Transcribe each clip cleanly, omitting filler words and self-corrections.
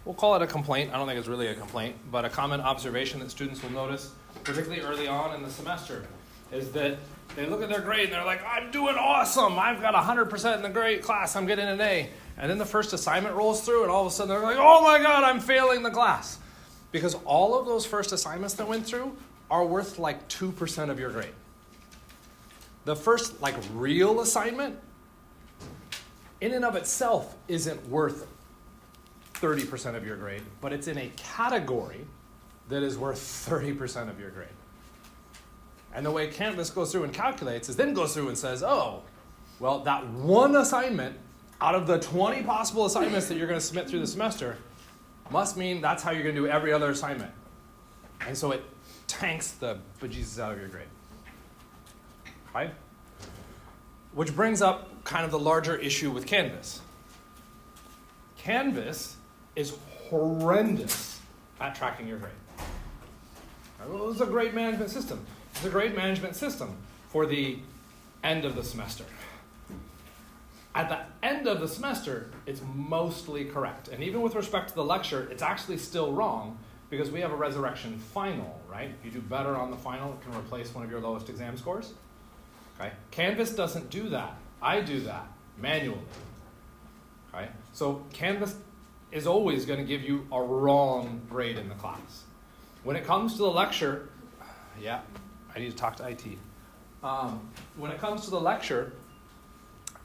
we'll call it a complaint. I don't think it's really a complaint, but a common observation that students will notice, particularly early on in the semester, is that they look at their grade and they're like, I'm doing awesome. I've got 100% in the grade class. I'm getting an A. And then the first assignment rolls through and all of a sudden they're like, oh my God, I'm failing the class. Because all of those first assignments that went through are worth like 2% of your grade. The first like real assignment in and of itself isn't worth 30% of your grade, but it's in a category that is worth 30% of your grade. And the way Canvas goes through and calculates is then goes through and says, oh, well, that one assignment out of the 20 possible assignments that you're going to submit through the semester must mean that's how you're going to do every other assignment. And so it tanks the bejesus out of your grade. Right? Which brings up kind of the larger issue with Canvas. Canvas is horrendous at tracking your grade. Well, it's a grade management system. It's a grade management system for the end of the semester. At the end of the semester, it's mostly correct. And even with respect to the lecture, it's actually still wrong because we have a resurrection final, right? If you do better on the final, it can replace one of your lowest exam scores. Okay? Canvas doesn't do that. I do that manually. Okay? So Canvas is always going to give you a wrong grade in the class. When it comes to the lecture, yeah, I need to talk to IT. When it comes to the lecture,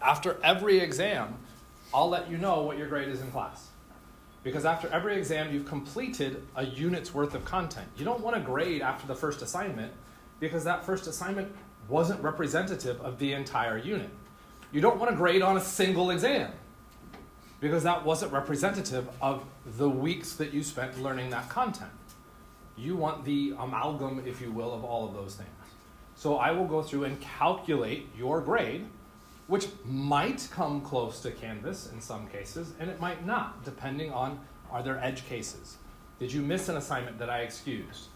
after every exam, I'll let you know what your grade is in class. Because after every exam, you've completed a unit's worth of content. You don't want to grade after the first assignment because that first assignment wasn't representative of the entire unit. You don't want to grade on a single exam because that wasn't representative of the weeks that you spent learning that content. You want the amalgam, if you will, of all of those things. So I will go through and calculate your grade, which might come close to Canvas in some cases, and it might not, depending on, are there edge cases? Did you miss an assignment that I excused?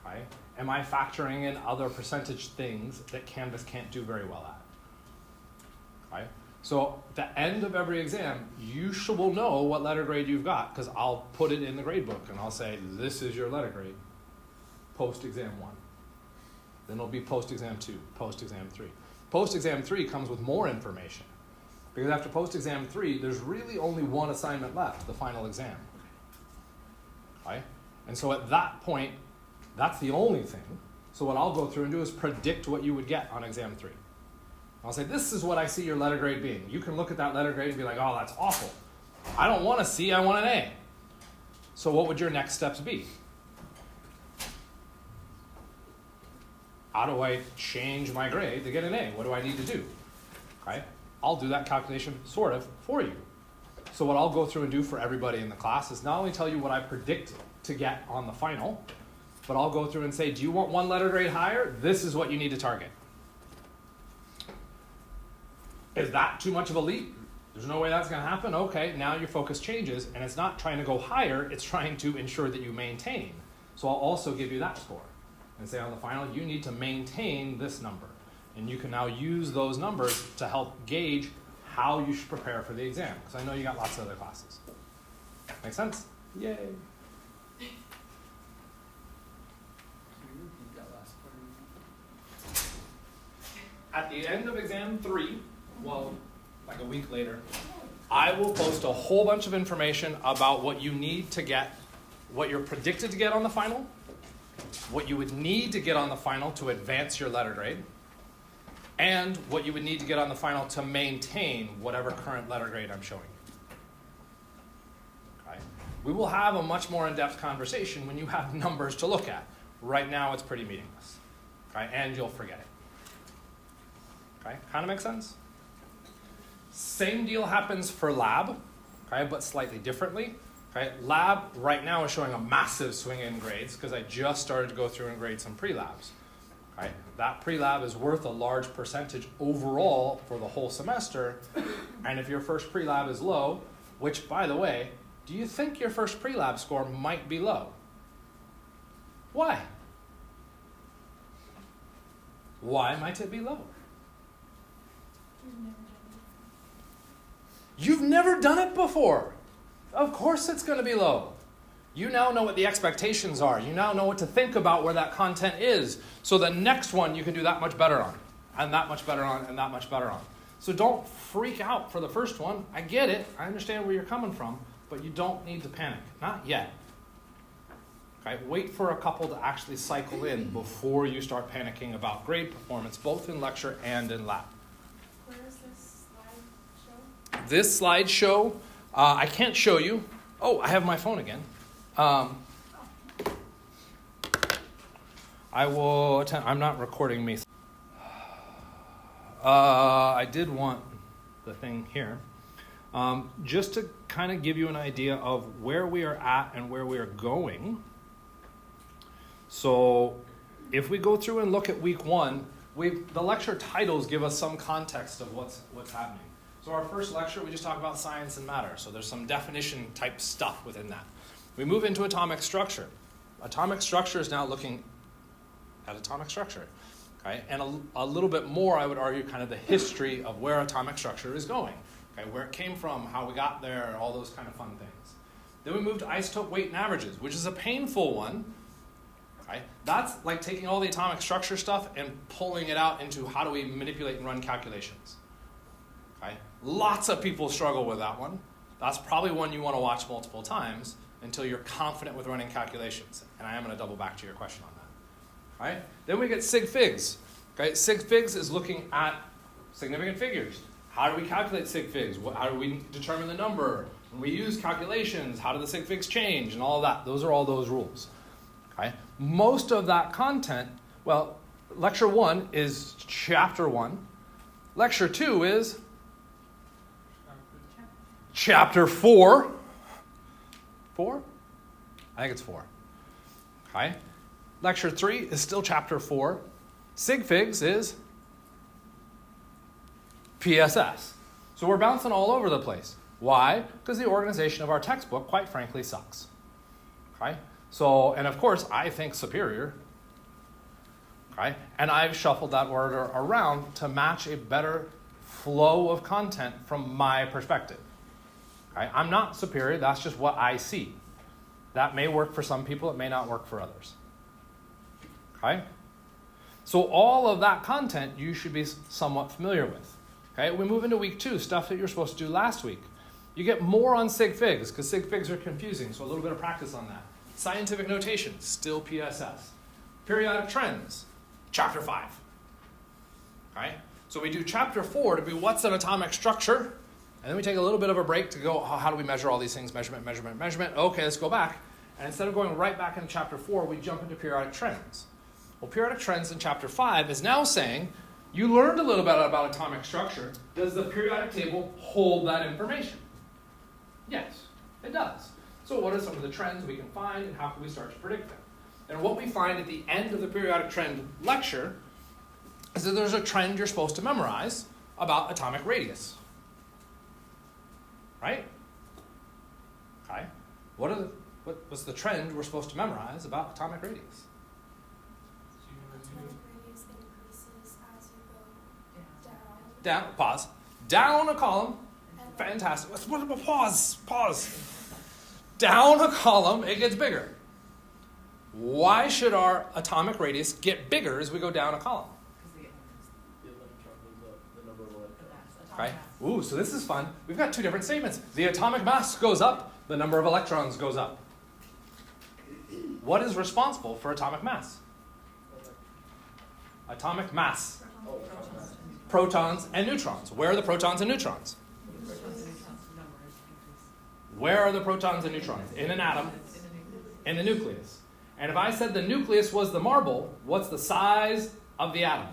Okay. Am I factoring in other percentage things that Canvas can't do very well at? Okay. So at the end of every exam, you will know what letter grade you've got, because I'll put it in the grade book, and I'll say, this is your letter grade, post-exam 1. Then it'll be post-exam 2, post-exam 3. Post-exam 3 comes with more information, because after post-exam 3, there's really only one assignment left, the final exam. Okay? And so at that point, that's the only thing. So what I'll go through and do is predict what you would get on exam 3. I'll say, this is what I see your letter grade being. You can look at that letter grade and be like, oh, that's awful. I don't want a C, I want an A. So what would your next steps be? How do I change my grade to get an A? What do I need to do? Okay? I'll do that calculation sort of for you. So what I'll go through and do for everybody in the class is not only tell you what I predict to get on the final, but I'll go through and say, do you want one letter grade higher? This is what you need to target. Is that too much of a leap? There's no way that's going to happen? Okay, now your focus changes, and it's not trying to go higher, it's trying to ensure that you maintain. So I'll also give you that score and say on the final, you need to maintain this number. And you can now use those numbers to help gauge how you should prepare for the exam, because I know you got lots of other classes. Make sense? Yay. At the end of exam 3, well, like a week later, I will post a whole bunch of information about what you need to get, what you're predicted to get on the final, what you would need to get on the final to advance your letter grade, and what you would need to get on the final to maintain whatever current letter grade I'm showing you. Okay? We will have a much more in-depth conversation when you have numbers to look at. Right now, it's pretty meaningless. Okay? And you'll forget it. Okay? Kind of makes sense? Same deal happens for lab, okay, but slightly differently. Okay? Lab right now is showing a massive swing in grades because I just started to go through and grade some pre-labs. Okay? That pre-lab is worth a large percentage overall for the whole semester. And if your first pre-lab is low, which, by the way, do you think your first pre-lab score might be low? Why? Why might it be low? You've never done it before. Of course it's going to be low. You now know what the expectations are. You now know what to think about where that content is. So the next one you can do that much better on, and that much better on, and that much better on. So don't freak out for the first one. I get it. I understand where you're coming from, but you don't need to panic. Not yet. Okay? Wait for a couple to actually cycle in before you start panicking about grade performance, both in lecture and in lab. Where is this slideshow? This slideshow, I can't show you. Oh, I have my phone again. I will attend. I'm not recording me. I did want the thing here. Just to kind of give you an idea of where we are at and where we are going. So if we go through and look at week 1, the lecture titles give us some context of what's happening. So our first lecture, we just talk about science and matter. So there's some definition type stuff within that. We move into atomic structure. Atomic structure is now looking at atomic structure. Okay? And a little bit more, I would argue, kind of the history of where atomic structure is going. Okay? Where it came from, how we got there, all those kind of fun things. Then we move to isotope weight and averages, which is a painful one. Okay? That's like taking all the atomic structure stuff and pulling it out into how do we manipulate and run calculations. Okay? Lots of people struggle with that one. That's probably one you want to watch multiple times until you're confident with running calculations. And I am going to double back to your question on that. All right? Then we get sig figs. Okay? Sig figs is looking at significant figures. How do we calculate sig figs? How do we determine the number? When we use calculations, how do the sig figs change? And all of that. Those are all those rules. Okay? Most of that content, well, lecture 1 is chapter 1. Lecture 2 is chapter 4. 4? I think it's 4. Okay? Lecture 3 is still chapter 4. Sig figs is PSS. So we're bouncing all over the place. Why? Because the organization of our textbook, quite frankly, sucks. Okay? So, and of course, I think superior. Okay? And I've shuffled that order around to match a better flow of content from my perspective. Okay? I'm not superior, that's just what I see. That may work for some people, it may not work for others. Okay? So all of that content you should be somewhat familiar with. Okay? We move into week 2, stuff that you're supposed to do last week. You get more on sig figs, because sig figs are confusing, so a little bit of practice on that. Scientific notation, still PSS. Periodic trends, chapter 5. Okay? So we do chapter 4 to be what's an atomic structure, and then we take a little bit of a break to go, how do we measure all these things? Measurement, measurement, measurement. Okay, let's go back. And instead of going right back into chapter 4, we jump into periodic trends. Well, periodic trends in chapter 5 is now saying, you learned a little bit about atomic structure. Does the periodic table hold that information? Yes, it does. So what are some of the trends we can find, and how can we start to predict them? And what we find at the end of the periodic trend lecture is that there's a trend you're supposed to memorize about atomic radius. Right? Okay. What's the trend we're supposed to memorize about atomic radius? Atomic radius increases as you go Down. Pause. Down a column. Fantastic. Pause. Down a column, it gets bigger. Why should our atomic radius get bigger as we go down a column? Okay. Ooh, so this is fun. We've got 2 different statements. The atomic mass goes up, the number of electrons goes up. What is responsible for atomic mass? Atomic mass. Protons and neutrons. Where are the protons and neutrons? Where are the protons and neutrons? In an atom, in the nucleus. And if I said the nucleus was the marble, what's the size of the atom?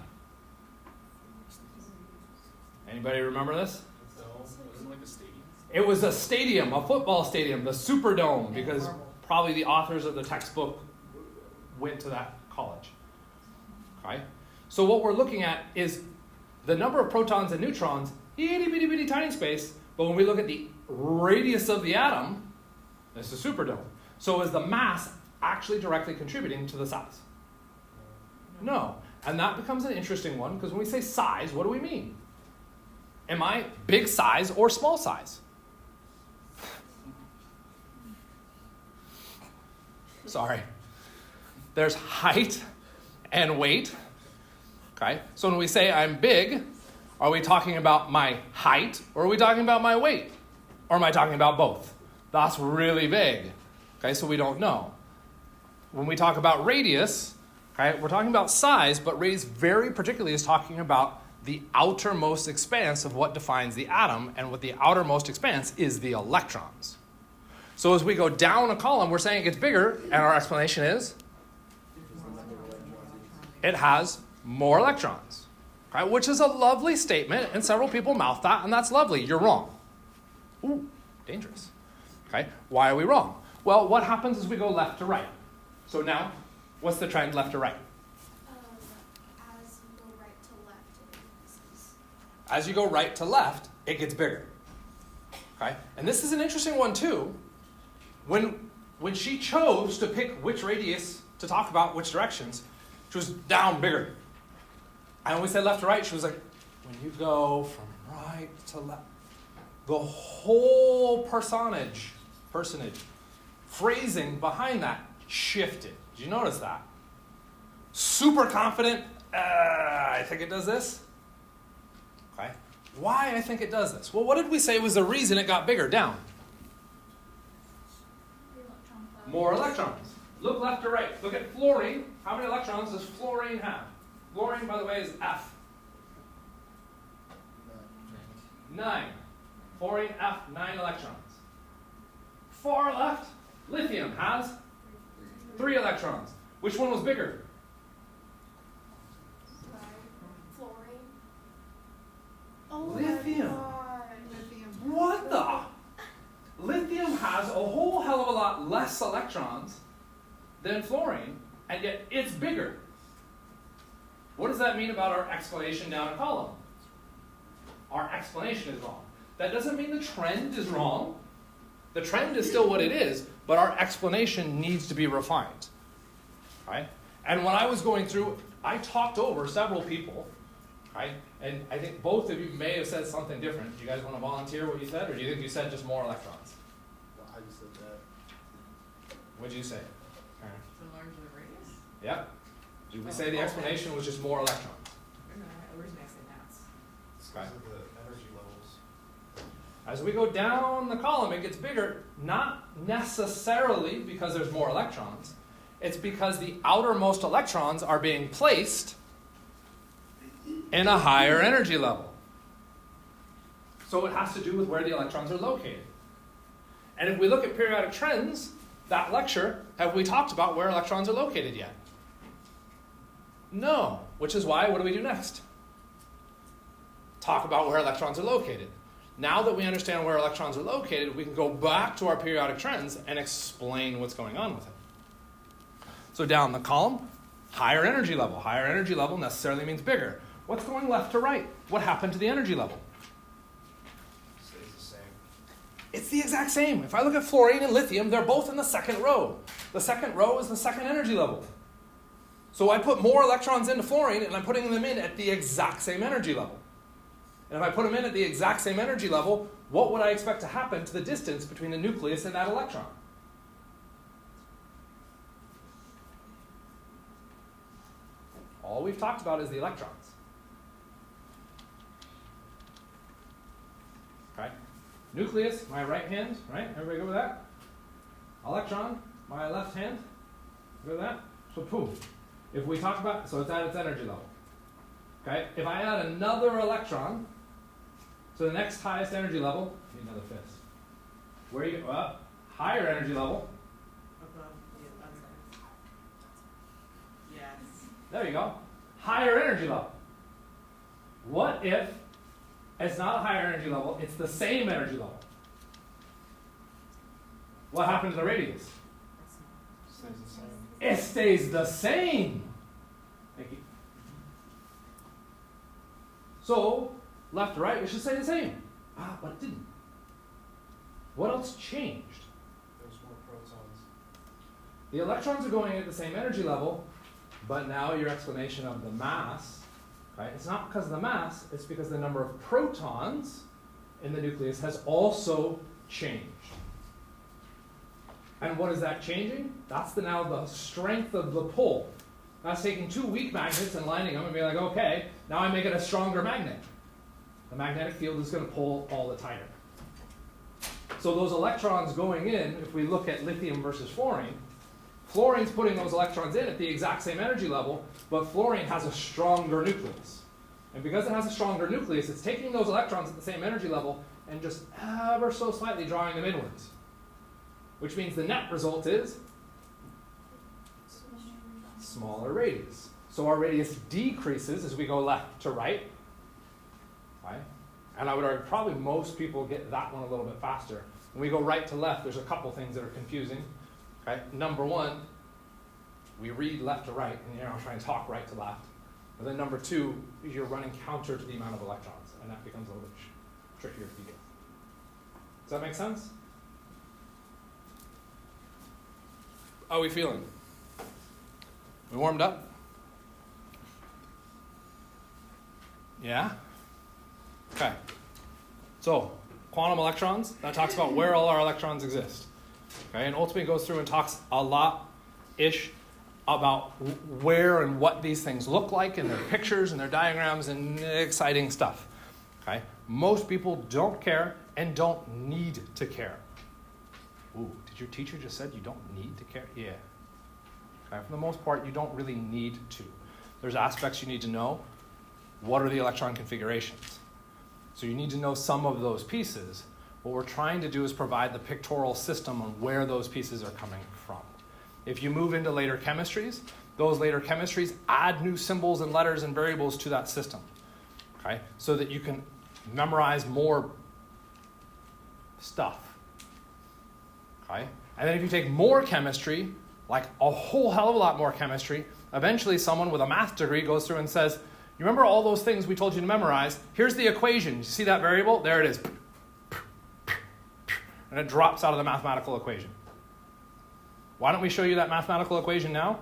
Anybody remember this? Wasn't it like a stadium? It was a stadium, a football stadium, the Superdome, because probably the authors of the textbook went to that college. Okay? So what we're looking at is the number of protons and neutrons, itty bitty bitty tiny space, but when we look at the radius of the atom, it's a superdome. So is the mass actually directly contributing to the size? No. And that becomes an interesting one, because when we say size, what do we mean? Am I big size or small size? Sorry. There's height and weight. Okay? So when we say I'm big, are we talking about my height or are we talking about my weight? Or am I talking about both? That's really vague. Okay, so we don't know. When we talk about radius, okay, we're talking about size, but radius very particularly is talking about the outermost expanse of what defines the atom, and what the outermost expanse is the electrons. So as we go down a column, we're saying it gets bigger, and our explanation is it has more electrons, okay, which is a lovely statement, and several people mouth that, and that's lovely. You're wrong. Ooh, dangerous. Okay, why are we wrong? Well, what happens as we go left to right? So now, what's the trend left to right? As you go right to left, it increases. As you go right to left, it gets bigger. Okay? And this is an interesting one too. When she chose to pick which radius to talk about, which directions, she was down bigger. And when we said left to right, she was like, when you go from right to left, the whole personage, phrasing behind that shifted. Did you notice that? Super confident, I think it does this. Okay. Why I think it does this? Well, what did we say was the reason it got bigger? Down. More electrons. Look left to right. Look at fluorine. How many electrons does fluorine have? Fluorine, by the way, is F. 9. Fluorine F, 9 electrons. Far left, lithium has 3 electrons. Which one was bigger? Fluorine. Oh Lithium. my God. Lithium. What the? Lithium has a whole hell of a lot less electrons than fluorine, and yet it's bigger. What does that mean about our explanation down a column? Our explanation is wrong. That doesn't mean the trend is wrong. The trend is still what it is, but our explanation needs to be refined. Right? And when I was going through, I talked over several people, right? And I think both of you may have said something different. Do you guys want to volunteer what you said, or do you think you said just more electrons? Well, I just said that. What did you say, Karen? The larger the radius? Yep. Did we say the explanation was just more electrons? No, originally I said mass. It's because of the energy levels. As we go down the column, it gets bigger, not necessarily because there's more electrons. It's because the outermost electrons are being placed in a higher energy level. So it has to do with where the electrons are located. And if we look at periodic trends, that lecture, have we talked about where electrons are located yet? No. Which is why, what do we do next? Talk about where electrons are located. Now that we understand where electrons are located, we can go back to our periodic trends and explain what's going on with it. So down the column, higher energy level. Higher energy level necessarily means bigger. What's going left to right? What happened to the energy level? Stays the same. It's the exact same. If I look at fluorine and lithium, they're both in the second row. The second row is the second energy level. So I put more electrons into fluorine, and I'm putting them in at the exact same energy level. And if I put them in at the exact same energy level, what would I expect to happen to the distance between the nucleus and that electron? All we've talked about is the electrons. Okay? Nucleus, my right hand, right? Everybody go with that? Electron, my left hand. Go with that? So poof. If we talk about, so it's at its energy level. Okay? If I add another electron to the next highest energy level, need another fist. Where you go up, higher energy level. Above the other. Yes. There you go. Higher energy level. What if it's not a higher energy level, it's the same energy level? What happened to the radius? Stays the same. It stays the same. Thank you. So, left to right, it should stay the same. Ah, but it didn't. What else changed? There's more protons. The electrons are going at the same energy level, but now your explanation of the mass, right? It's not because of the mass, it's because the number of protons in the nucleus has also changed. And what is that changing? That's now the strength of the pull. That's taking two weak magnets and lining them and being like, okay, now I make it a stronger magnet. The magnetic field is going to pull all the tighter. So those electrons going in, if we look at lithium versus fluorine, fluorine's putting those electrons in at the exact same energy level, but fluorine has a stronger nucleus. And because it has a stronger nucleus, it's taking those electrons at the same energy level and just ever so slightly drawing them inwards. Which means the net result is smaller radius. So our radius decreases as we go left to right. Right? And I would argue probably most people get that one a little bit faster. When we go right to left, there's a couple things that are confusing. Okay? Number one, we read left to right, and you're trying to talk right to left. And then number two, you're running counter to the amount of electrons, and that becomes a little bit trickier to deal with. Does that make sense? How are we feeling? We warmed up? Yeah? Okay. So, quantum electrons, that talks about where all our electrons exist. Okay, and ultimately goes through and talks a lot-ish about where and what these things look like and their pictures and their diagrams and exciting stuff. Okay? Most people don't care and don't need to care. Ooh, did your teacher just said you don't need to care? Yeah. Okay, for the most part, you don't really need to. There's aspects you need to know. What are the electron configurations? So you need to know some of those pieces. What we're trying to do is provide the pictorial system on where those pieces are coming from. If you move into later chemistries, those later chemistries add new symbols and letters and variables to that system. Okay? So that you can memorize more stuff. Okay? And then if you take more chemistry, like a whole hell of a lot more chemistry, eventually someone with a math degree goes through and says, you remember all those things we told you to memorize? Here's the equation. You see that variable? There it is. And it drops out of the mathematical equation. Why don't we show you that mathematical equation now?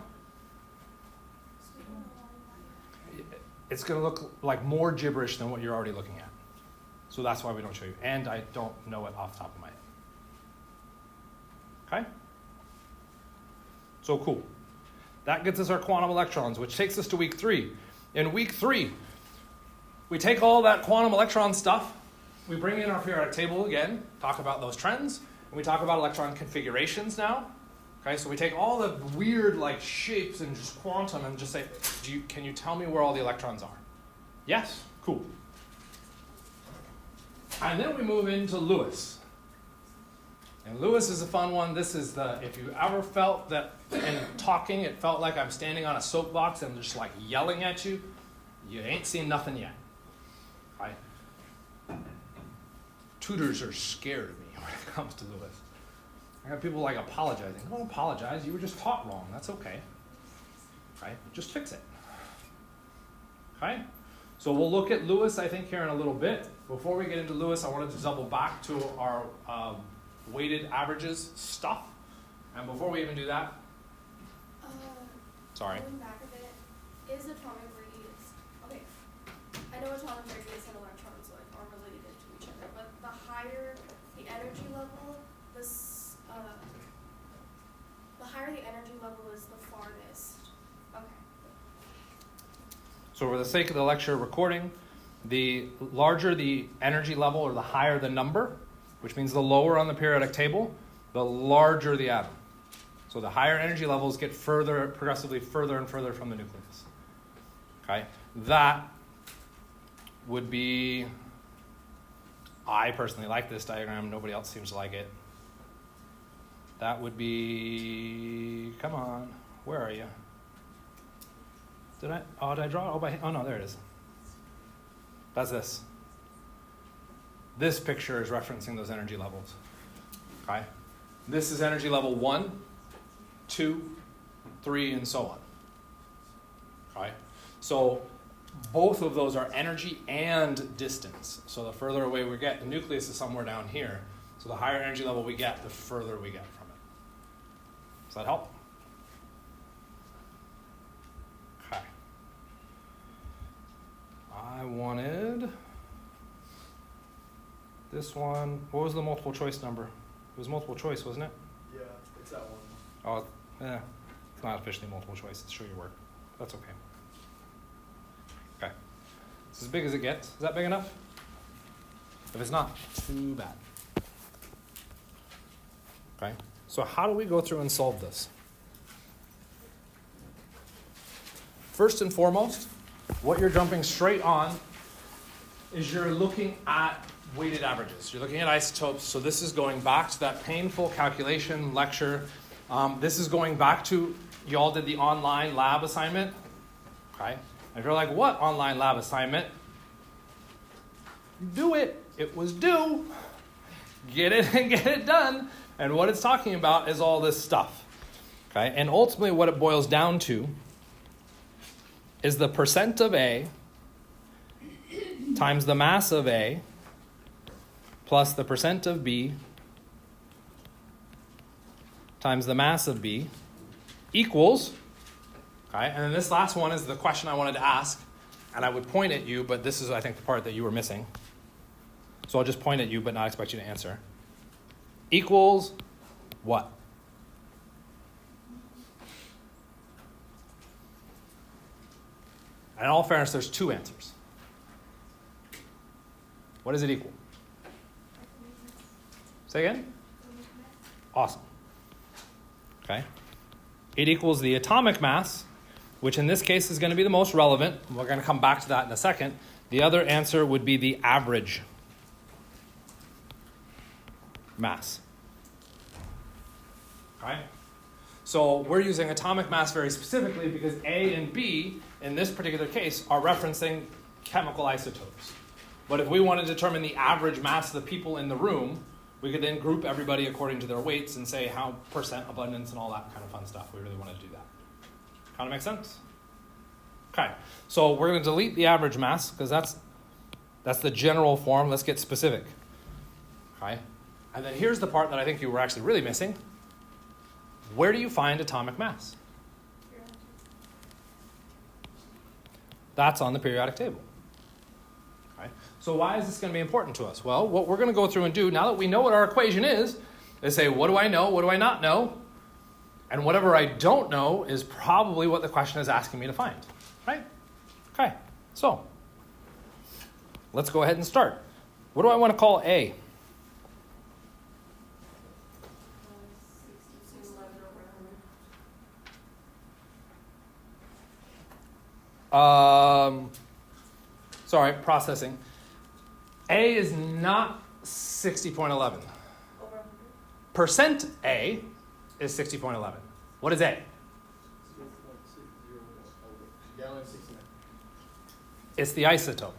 It's going to look like more gibberish than what you're already looking at. So that's why we don't show you. And I don't know it off the top of my head. Okay? So cool. That gets us our quantum electrons, which takes us to week 3. In week 3, we take all that quantum electron stuff, we bring in our periodic table again, talk about those trends, and we talk about electron configurations now. Okay, so we take all the weird like shapes and just quantum and just say, can you tell me where all the electrons are? Yes? Cool. And then we move into Lewis. And Lewis is a fun one. This is if you ever felt that in talking, it felt like I'm standing on a soapbox and just like yelling at you, you ain't seen nothing yet. Right? Tutors are scared of me when it comes to Lewis. I have people like apologizing. Don't apologize. You were just taught wrong. That's okay. Right? Just fix it. Okay? So we'll look at Lewis, I think, here in a little bit. Before we get into Lewis, I wanted to double back to our weighted averages stuff. And before we even do that, sorry. Going back a bit, is atomic radius, okay, I know atomic radius and electrons are related to each other, but the higher the energy level, the higher the energy level is the farthest. Okay. So for the sake of the lecture recording, the larger the energy level or the higher the number, which means the lower on the periodic table, the larger the atom. So the higher energy levels get progressively further and further from the nucleus. Okay? That would be, I personally like this diagram, nobody else seems to like it. That would be, come on, where are you? Did I draw it? Oh no, there it is. That's this. This picture is referencing those energy levels. Okay? This is energy level 1, 2, 3, and so on. Okay? So both of those are energy and distance. So the further away we get, the nucleus is somewhere down here. So the higher energy level we get, the further we get from it. Does that help? Okay. I wanted this one. What was the multiple choice number? It was multiple choice, wasn't it? Yeah, it's Oh, it's not officially multiple choice. It's show your work. That's okay. Okay. It's as big as it gets. Is that big enough? If it's not, too bad. Okay. So how do we go through and solve this? First and foremost, what you're jumping straight on is you're looking at weighted averages. You're looking at isotopes. So this is going back to that painful calculation lecture. This is going back to, you all did the online lab assignment. Okay. And if you're like, what online lab assignment? Do it. It was due. Get it and get it done. And what it's talking about is all this stuff. Okay. And ultimately what it boils down to is the percent of A times the mass of A plus the percent of B times the mass of B equals, okay, and then this last one is the question I wanted to ask, and I would point at you, but this is, I think, the part that you were missing. So I'll just point at you, but not expect you to answer. Equals what? And in all fairness, there's two answers. What does it equal? Say again? Awesome. Okay. It equals the atomic mass, which in this case is going to be the most relevant. We're going to come back to that in a second. The other answer would be the average mass. Okay. So we're using atomic mass very specifically because A and B, in this particular case, are referencing chemical isotopes. But if we want to determine the average mass of the people in the room, we could then group everybody according to their weights and say how percent abundance and all that kind of fun stuff. We really want to do that. Kind of make sense? Okay. So we're going to delete the average mass because that's the general form. Let's get specific. Okay. And then here's the part that I think you were actually really missing. Where do you find atomic mass? That's on the periodic table. Okay. So why is this going to be important to us? Well, what we're going to go through and do, now that we know what our equation is say, what do I know? What do I not know? And whatever I don't know is probably what the question is asking me to find. Right? Okay. So let's go ahead and start. What do I want to call A? Sorry, processing. A is not 60.11. Percent A is 60.11. What is A? It's the isotope.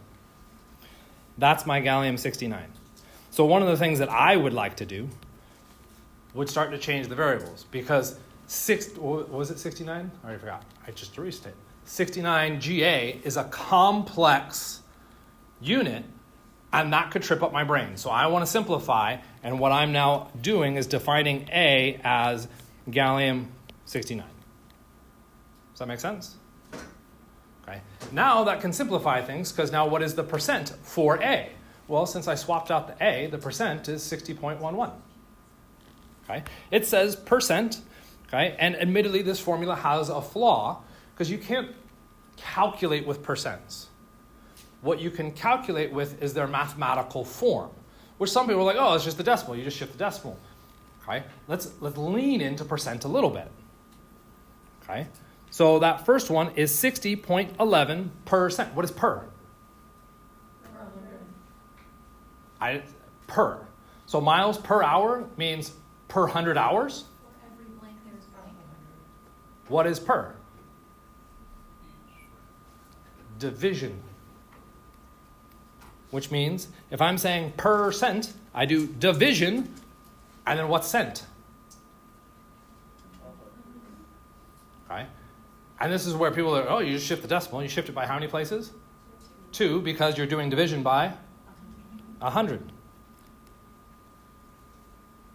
That's my gallium-69. So one of the things that I would like to do would start to change the variables because was it 69? I already forgot. I just erased it. 69 GA is a complex unit, and that could trip up my brain. So I want to simplify, and what I'm now doing is defining A as gallium-69. Does that make sense? Okay. Now that can simplify things, because now what is the percent for A? Well, since I swapped out the A, the percent is 60.11. Okay. It says percent, okay, and admittedly this formula has a flaw, because you can't calculate with percents. What you can calculate with is their mathematical form, which some people are like, oh, it's just the decimal. You just shift the decimal. Okay, let's lean into percent a little bit. Okay, so that first one is 60.11%. What is per? Per. So miles per hour means per 100 hours. For every blank, there's blank. What is per? Division. Which means if I'm saying percent, I do division, and then what's cent? Okay. And this is where people are, oh, you just shift the decimal. You shift it by how many places? 2, because you're doing division by 100.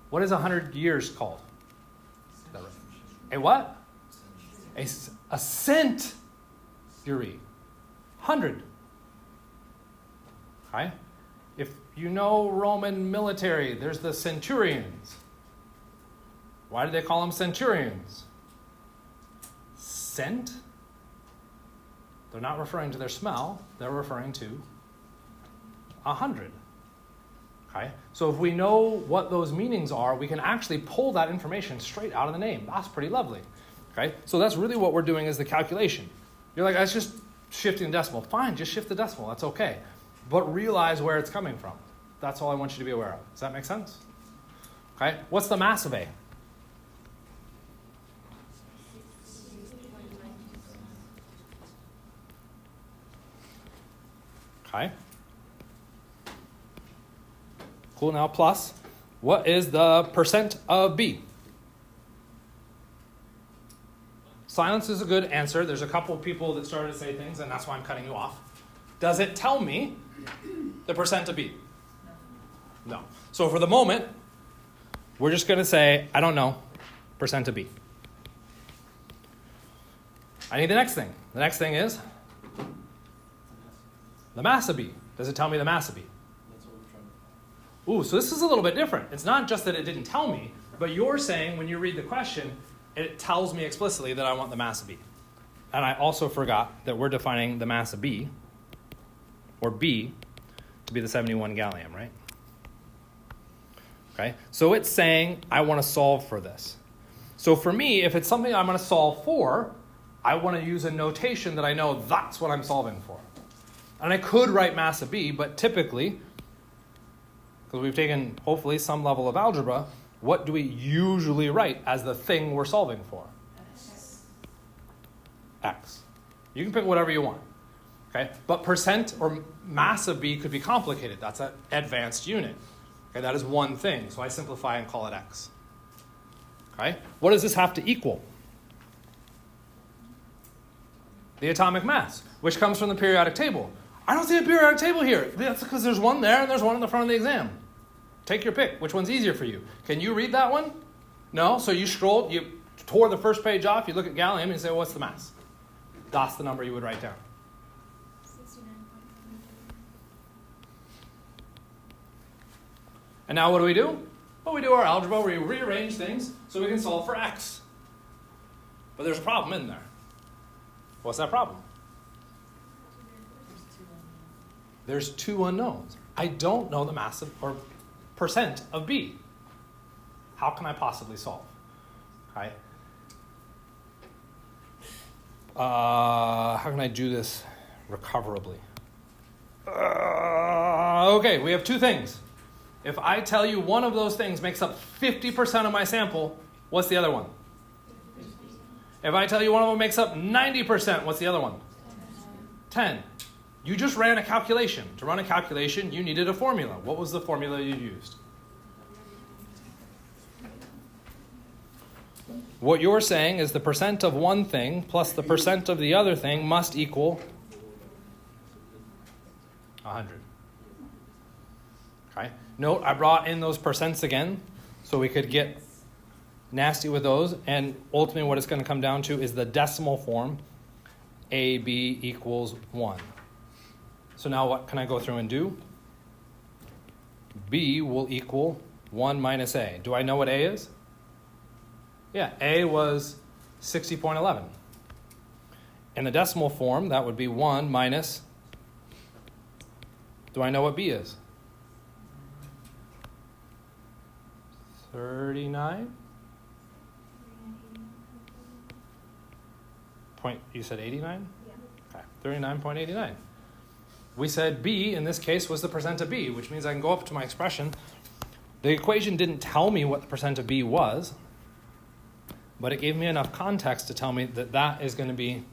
What is 100 years called? A what? A century. 100. Okay? If you know Roman military, there's the centurions. Why do they call them centurions? Scent? They're not referring to their smell. They're referring to 100. Okay? So if we know what those meanings are, we can actually pull that information straight out of the name. That's pretty lovely. Okay? So that's really what we're doing is the calculation. You're like, that's just shifting the decimal. Fine, just shift the decimal. That's okay. But realize where it's coming from. That's all I want you to be aware of. Does that make sense? Okay? What's the mass of A? Okay. Cool. Now plus, what is the percent of B? Silence is a good answer. There's a couple of people that started to say things, and that's why I'm cutting you off. Does it tell me the percent of B? No. So for the moment, we're just going to say, I don't know, percent of B. I need the next thing. The next thing is the mass of B. Does it tell me the mass of B? That's what we're trying to. Ooh, so this is a little bit different. It's not just that it didn't tell me, but you're saying when you read the question, it tells me explicitly that I want the mass of B. And I also forgot that we're defining the mass of B, or B, to be the 71 gallium, right? Okay, so it's saying I want to solve for this. So for me, if it's something I'm going to solve for, I want to use a notation that I know that's what I'm solving for. And I could write mass of B, but typically, because we've taken, hopefully, some level of algebra, what do we usually write as the thing we're solving for? X. You can pick whatever you want. Okay? But percent or mass of B could be complicated. That's an advanced unit. Okay, that is one thing. So I simplify and call it X. Okay? What does this have to equal? The atomic mass, which comes from the periodic table. I don't see a periodic table here. That's because there's one there and there's one in the front of the exam. Take your pick. Which one's easier for you? Can you read that one? No? So you scrolled, you tore the first page off, you look at gallium and you say, well, what's the mass? That's the number you would write down. 69.7. And now what do? Well, we do our algebra where we rearrange things so we can solve for X. But there's a problem in there. What's that problem? There's two unknowns. I don't know the mass of, or percent of B. How can I possibly solve? Okay. How can I do this recoverably? Okay, we have two things. If I tell you one of those things makes up 50% of my sample, what's the other one? If I tell you one of them makes up 90%, what's the other one? 10. You just ran a calculation. To run a calculation, you needed a formula. What was the formula you used? What you're saying is the percent of one thing plus the percent of the other thing must equal 100. Okay. Note, I brought in those percents again so we could get nasty with those. And ultimately what it's going to come down to is the decimal form, AB equals 1. So now what can I go through and do? B will equal 1 minus A. Do I know what A is? Yeah, A was 60.11. In the decimal form, that would be 1 minus, do I know what B is? 39? You said 89? Yeah. Okay, 39.89. We said B, in this case, was the percent of B, which means I can go up to my expression. The equation didn't tell me what the percent of B was, but it gave me enough context to tell me that that is going to be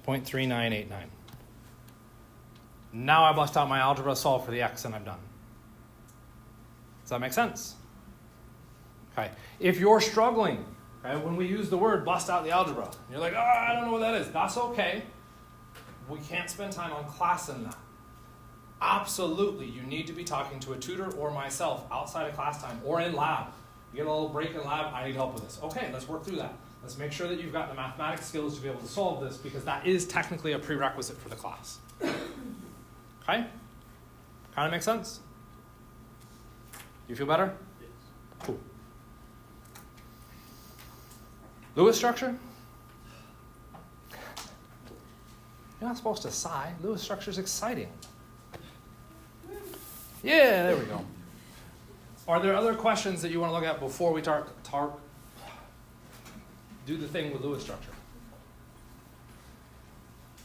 0.3989. Now I bust out my algebra, solve for the X, and I'm done. Does that make sense? Okay. If you're struggling, okay, when we use the word bust out the algebra, you're like, I don't know what that is. That's okay. We can't spend time on class in that. Absolutely, you need to be talking to a tutor or myself outside of class time or in lab. You get a little break in lab, I need help with this. Okay, let's work through that. Let's make sure that you've got the mathematics skills to be able to solve this because that is technically a prerequisite for the class. Okay? Kind of makes sense? You feel better? Yes. Cool. Lewis structure? You're not supposed to sigh. Lewis structure is exciting. Yeah, there we go. Are there other questions that you want to look at before we do the thing with Lewis structure?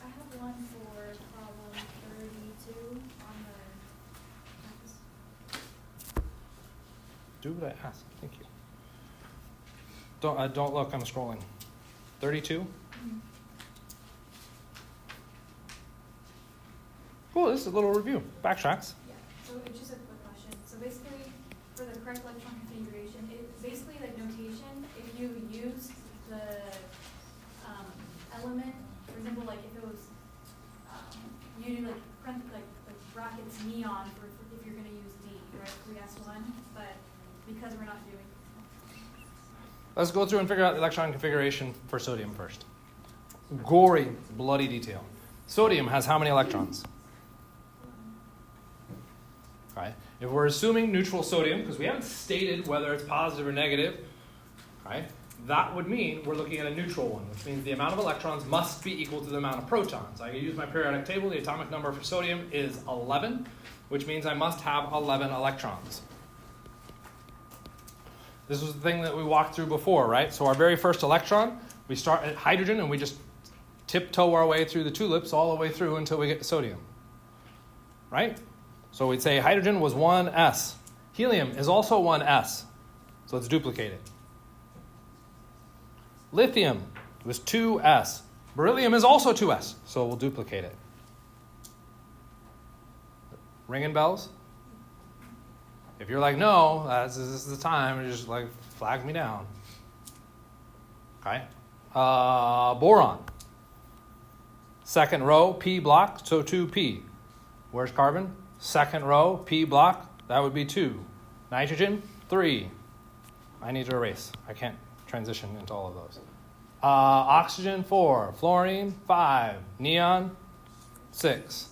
I have one for problem 32 on the Do what I asked. Thank you. Don't look. I'm scrolling. 32. Cool. This is a little review. Backtracks. Yeah, so it's just a quick question. So basically, for the correct electron configuration, it's basically like notation. If you use the element, for example, like if it was, you do like brackets neon for if you're going to use D, right, 3s1, but because we're not doing. Let's go through and figure out the electron configuration for sodium first. Gory, bloody detail. Sodium has how many electrons? Okay. If we're assuming neutral sodium, because we haven't stated whether it's positive or negative, okay, that would mean we're looking at a neutral one, which means the amount of electrons must be equal to the amount of protons. I can use my periodic table. The atomic number for sodium is 11, which means I must have 11 electrons. This was the thing that we walked through before, right? So our very first electron, we start at hydrogen and we just tiptoe our way through the tulips all the way through until we get to sodium, right? So we'd say hydrogen was 1s. Helium is also 1s. So let's duplicate it. Lithium was 2s. Beryllium is also 2s. So we'll duplicate it. Ringing bells? If you're like, no, this is the time, just like flag me down. Okay. Boron. Second row, P block, so 2p. Where's carbon? Second row, P block, that would be 2. Nitrogen, 3. I need to erase. I can't transition into all of those. Oxygen, 4. Fluorine, 5. Neon, 6.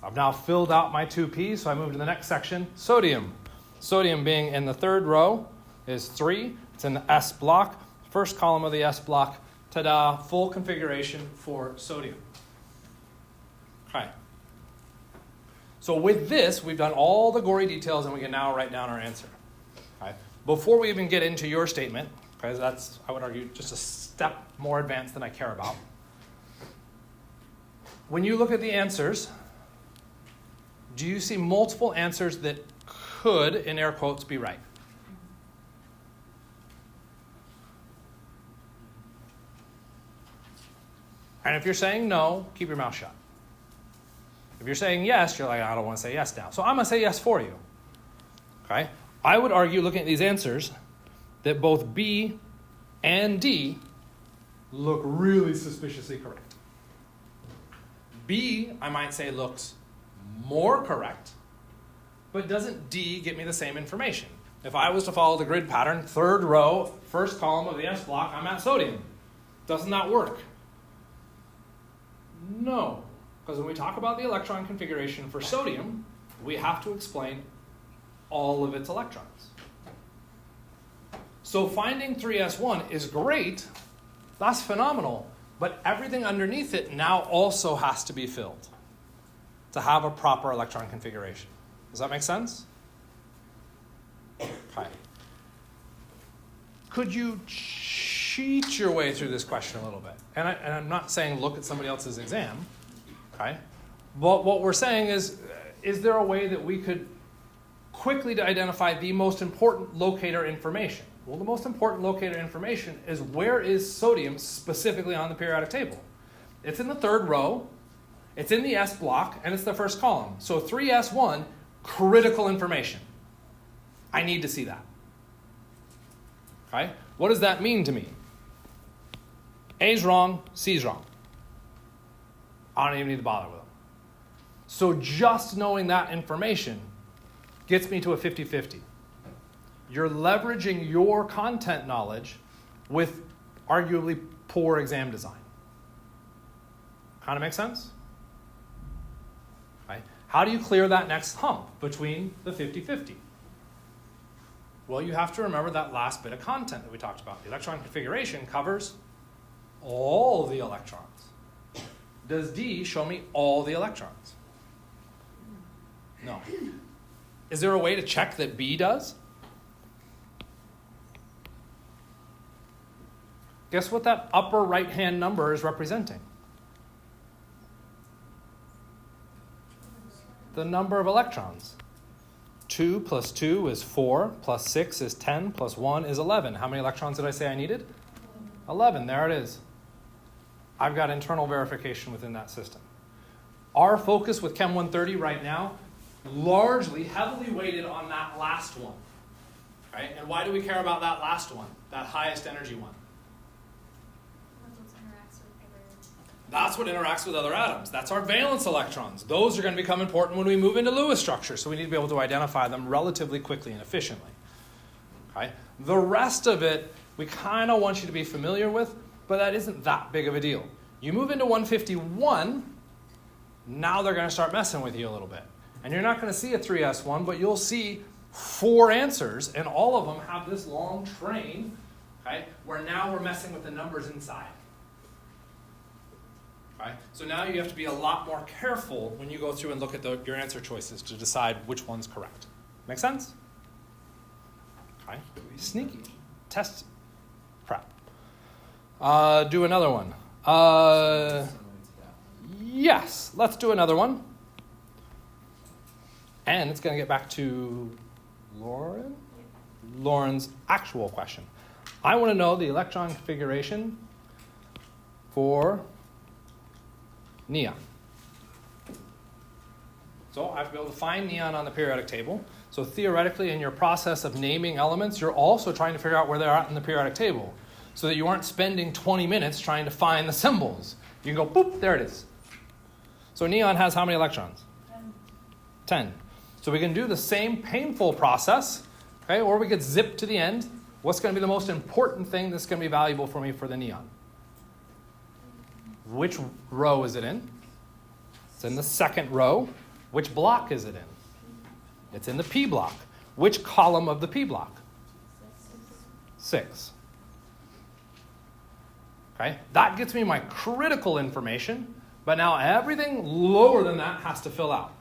I've now filled out my 2p, so I move to the next section. Sodium. Sodium being in the third row is 3. It's in the S block. First column of the S block. Ta-da, full configuration for sodium. Okay. So with this, we've done all the gory details, and we can now write down our answer. Okay. Before we even get into your statement, because that's, I would argue, just a step more advanced than I care about. When you look at the answers, do you see multiple answers that could, in air quotes, be right? And if you're saying no, keep your mouth shut. If you're saying yes, you're like, I don't want to say yes now. So I'm going to say yes for you. Okay? I would argue, looking at these answers, that both B and D look really suspiciously correct. B, I might say, looks more correct, but doesn't D get me the same information? If I was to follow the grid pattern, third row, first column of the S block, I'm at sodium. Doesn't that work? No. Because when we talk about the electron configuration for sodium, we have to explain all of its electrons. So finding 3s1 is great. That's phenomenal. But everything underneath it now also has to be filled to have a proper electron configuration. Does that make sense? Okay. Could you cheat your way through this question a little bit? And I'm not saying look at somebody else's exam. Okay? But what we're saying is there a way that we could quickly identify the most important locator information? Well, the most important locator information is where is sodium specifically on the periodic table? It's in the third row, it's in the S block, and it's the first column. So 3s1, critical information. I need to see that. Okay? What does that mean to me? A's wrong, C's wrong. I don't even need to bother with them. So just knowing that information gets me to a 50-50. You're leveraging your content knowledge with arguably poor exam design. Kind of make sense? Right? How do you clear that next hump between the 50-50? Well, you have to remember that last bit of content that we talked about. The electron configuration covers all the electrons. Does D show me all the electrons? No. Is there a way to check that B does? Guess what that upper right-hand number is representing? The number of electrons. 2 plus 2 is 4, plus 6 is 10, plus 1 is 11. How many electrons did I say I needed? 11. There it is. I've got internal verification within that system. Our focus with Chem 130 right now, largely, heavily weighted on that last one. Right? And why do we care about that last one, that highest energy one? That's what interacts with other atoms. That's our valence electrons. Those are going to become important when we move into Lewis structure, so we need to be able to identify them relatively quickly and efficiently. Okay? The rest of it, we kind of want you to be familiar with, but that isn't that big of a deal. You move into 151, now they're going to start messing with you a little bit. And you're not going to see a 3s1, but you'll see 4 answers, and all of them have this long train, okay, where now we're messing with the numbers inside. Okay? So now you have to be a lot more careful when you go through and look at your answer choices to decide which one's correct. Make sense? Okay. Sneaky. Test prep. Do another one. Yes, let's do another one. And it's going to get back to Lauren's actual question. I want to know the electron configuration for neon. So I have to be able to find neon on the periodic table. So theoretically, in your process of naming elements, you're also trying to figure out where they're at in the periodic table, so that you aren't spending 20 minutes trying to find the symbols. You can go, boop, there it is. So neon has how many electrons? 10. So we can do the same painful process, okay, or we could zip to the end. What's going to be the most important thing that's going to be valuable for me for the neon? Which row is it in? It's in the second row. Which block is it in? It's in the P block. Which column of the P block? 6. Okay, that gets me my critical information, but now everything lower than that has to fill out.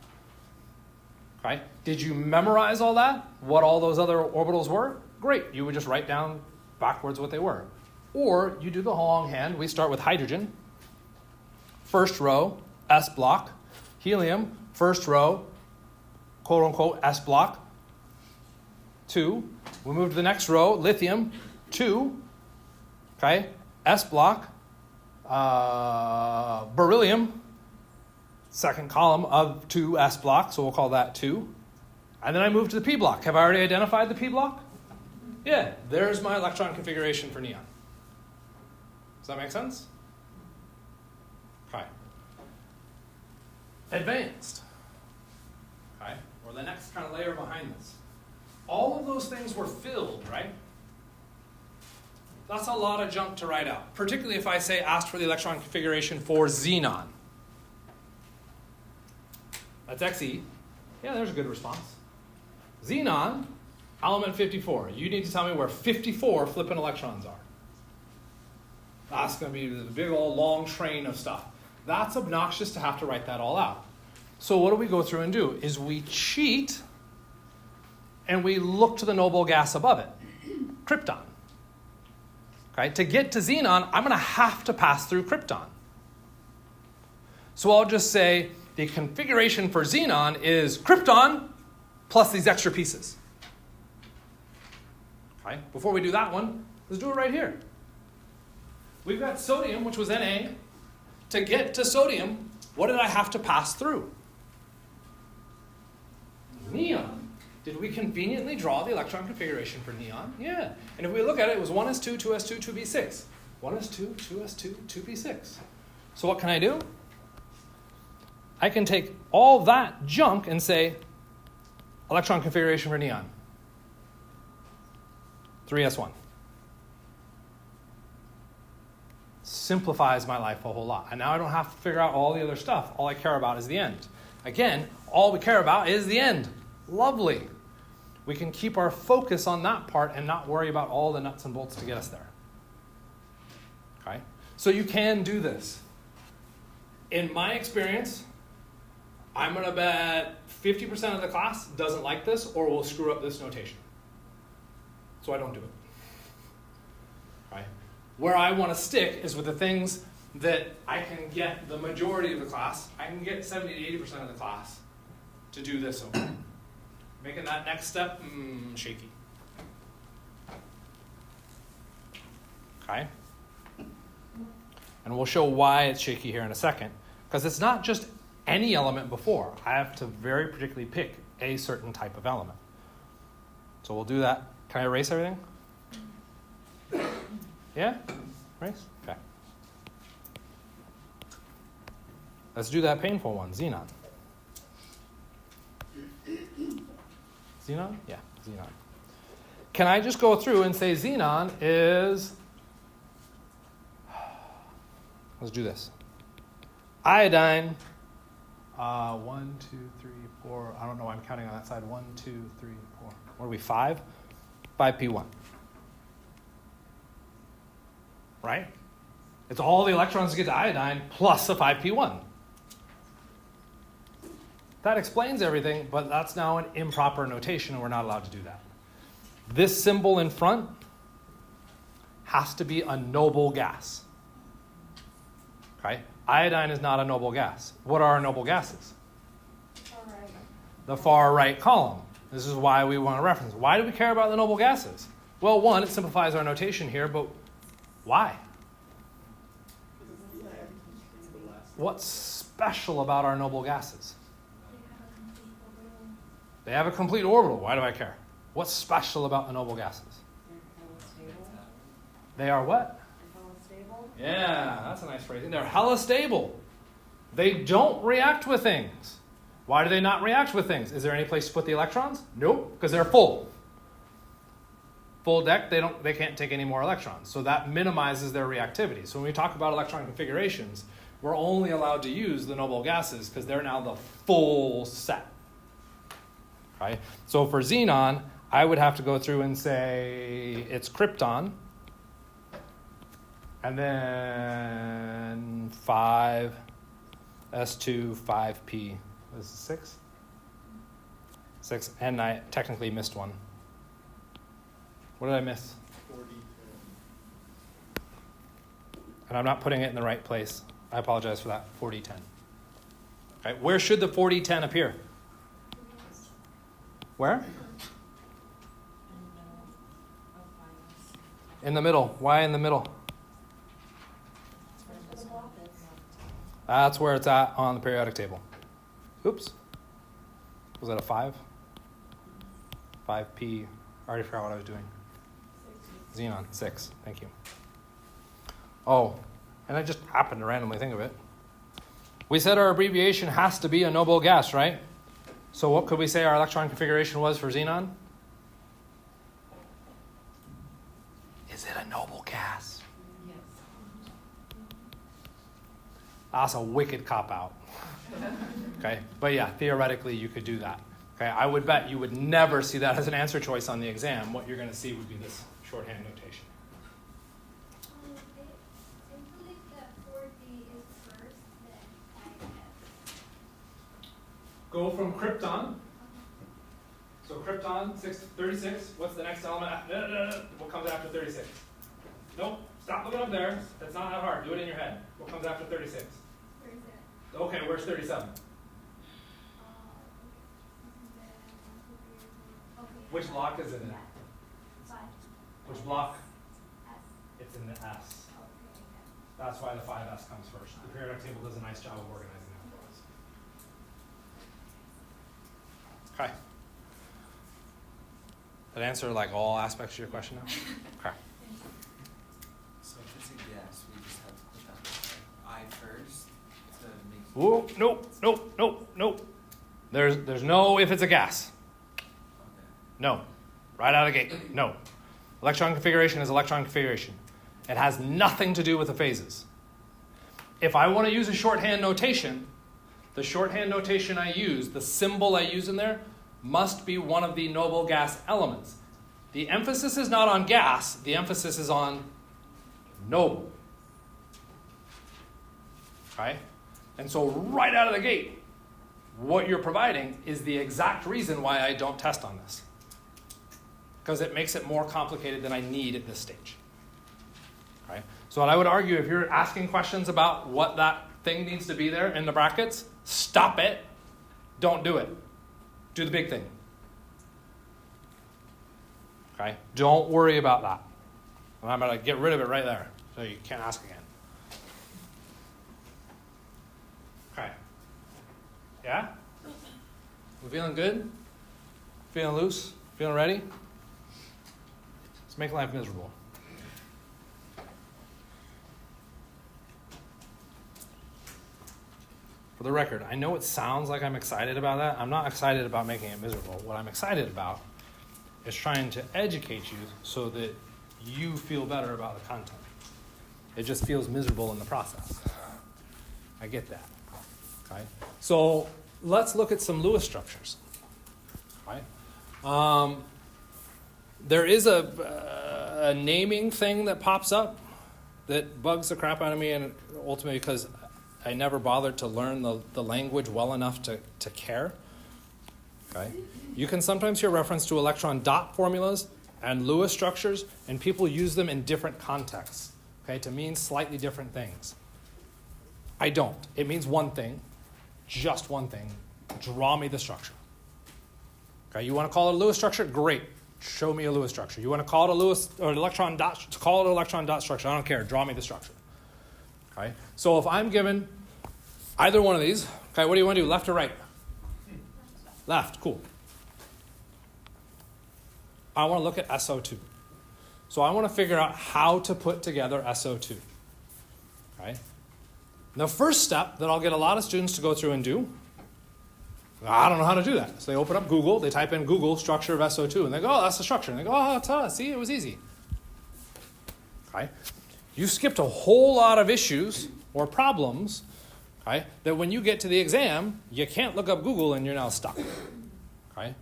Okay, did you memorize all that? What all those other orbitals were? Great, you would just write down backwards what they were. Or you do the longhand. We start with hydrogen. First row, S block. Helium, first row, quote unquote, S block. 2. We move to the next row, lithium, 2. Okay, S block. Beryllium, second column of 2 S block, so we'll call that 2. And then I move to the P block. Have I already identified the P block? Yeah, there's my electron configuration for neon. Does that make sense? Okay. Advanced. Okay, or the next kind of layer behind this. All of those things were filled, right? That's a lot of junk to write out, particularly if I say asked for the electron configuration for xenon. That's Xe. Yeah, there's a good response. Xenon, element 54. You need to tell me where 54 flipping electrons are. That's going to be the big old long train of stuff. That's obnoxious to have to write that all out. So what do we go through and do? Is we cheat and we look to the noble gas above it, krypton. Okay? To get to xenon, I'm going to have to pass through krypton. So I'll just say the configuration for xenon is krypton plus these extra pieces. Okay? Before we do that one, let's do it right here. We've got sodium, which was Na. To get to sodium, what did I have to pass through? Neon. Did we conveniently draw the electron configuration for neon? Yeah. And if we look at it, it was 1s2, 2s2, 2p6. 1s2, 2s2, 2p6. So what can I do? I can take all that junk and say, electron configuration for neon. 3s1. Simplifies my life a whole lot. And now I don't have to figure out all the other stuff. All I care about is the end. Again, all we care about is the end. Lovely. we can keep our focus on that part and not worry about all the nuts and bolts to get us there. Okay? So you can do this. In my experience, I'm going to bet 50% of the class doesn't like this or will screw up this notation. So I don't do it. Right? Where I want to stick is with the things that I can get the majority of the class. I can get 70 to 80% of the class to do this over. Making that next step, shaky. Okay? And we'll show why it's shaky here in a second. Because it's not just any element before. I have to very particularly pick a certain type of element. So we'll do that. Can I erase everything? Yeah? Erase? Okay. Let's do that painful one, xenon. Xenon? Yeah, xenon. Can I just go through and say xenon is... Let's do this. Iodine, 1, 2, 3, 4. I don't know why I'm counting on that side. 1, 2, 3, 4. What are we, 5? 5p1. Right? It's all the electrons to get to iodine plus a 5p1. That explains everything, but that's now an improper notation, and we're not allowed to do that. This symbol in front has to be a noble gas. Okay? Iodine is not a noble gas. What are our noble gases? The far right column. This is why we want to reference. Why do we care about the noble gases? Well, one, it simplifies our notation here, but why? What's special about our noble gases? They have a complete orbital. Why do I care? What's special about the noble gases? They are what? Yeah, that's a nice phrasing. They're hella stable. They don't react with things. Why do they not react with things? Is there any place to put the electrons? Nope, because they're full. Full deck, they can't take any more electrons. So that minimizes their reactivity. So when we talk about electron configurations, we're only allowed to use the noble gases because they're now the full set. Right? So for xenon, I would have to go through and say it's krypton. And then 5, S2, 5P. This is 6? 6, and I technically missed one. What did I miss? 40. And I'm not putting it in the right place. I apologize for that. 4010. Okay, where should the 4010 appear? Where? In the middle. Why in the middle? That's where it's at on the periodic table. Oops. Was that a 5? 5p. I already forgot what I was doing. Xenon, 6. Thank you. Oh, and I just happened to randomly think of it. We said our abbreviation has to be a noble gas, right? So what could we say our electron configuration was for xenon? Is it a noble gas? Yes. That's a wicked cop-out. Okay, but yeah, theoretically you could do that. Okay, I would bet you would never see that as an answer choice on the exam. What you're going to see would be this shorthand notation. I believe that 4D is first, then 5F. Go from krypton. So krypton, 36. What's the next element? What comes after 36? Nope, stop looking up there. That's not that hard. Do it in your head. What comes after 36? 37. Okay, where's 37? Okay. Which block is it in? 5. Which block? S. It's in the S. Okay. That's why the 5S comes first. The periodic table does a nice job of organizing that for us. Okay. That answer like all aspects of your question now? Okay. So if it's a guess, we just have to put that I first to make. Whoa, nope. There's no if it's a gas. Okay. No. Right out of the gate. No. Electron configuration is electron configuration. It has nothing to do with the phases. If I want to use a shorthand notation, the shorthand notation I use, the symbol I use in there, must be one of the noble gas elements. The emphasis is not on gas, the emphasis is on noble. Okay? And so right out of the gate, what you're providing is the exact reason why I don't test on this. Because it makes it more complicated than I need at this stage. Okay? So what I would argue, if you're asking questions about what that thing needs to be there in the brackets, stop it. Don't do it. Do the big thing. Okay? Don't worry about that. And I'm going to get rid of it right there so you can't ask again. Okay. Yeah? We feeling good? Feeling loose? Feeling ready? Let's make life miserable. For the record, I know it sounds like I'm excited about that. I'm not excited about making it miserable. What I'm excited about is trying to educate you so that you feel better about the content. It just feels miserable in the process. I get that. Okay? So let's look at some Lewis structures. Okay? There is a naming thing that pops up that bugs the crap out of me, and ultimately because I never bothered to learn the language well enough to care. Okay? You can sometimes hear reference to electron dot formulas and Lewis structures, and people use them in different contexts, okay, to mean slightly different things. I don't. It means one thing, just one thing. Draw me the structure. Okay, you want to call it a Lewis structure? Great. Show me a Lewis structure. You want to call it a Lewis or an electron dot? Call it an electron dot structure. I don't care. Draw me the structure. Okay. So if I'm given either one of these, okay, what do you want to do? Left or right? Left. Cool. I want to look at SO2. So I want to figure out how to put together SO2. Okay. The first step that I'll get a lot of students to go through and do, I don't know how to do that. So they open up Google, they type in Google structure of SO2, and they go, oh, that's the structure. And they go, oh, see, it was easy. Okay. You skipped a whole lot of issues or problems, okay, that when you get to the exam, you can't look up Google and you're now stuck. Okay?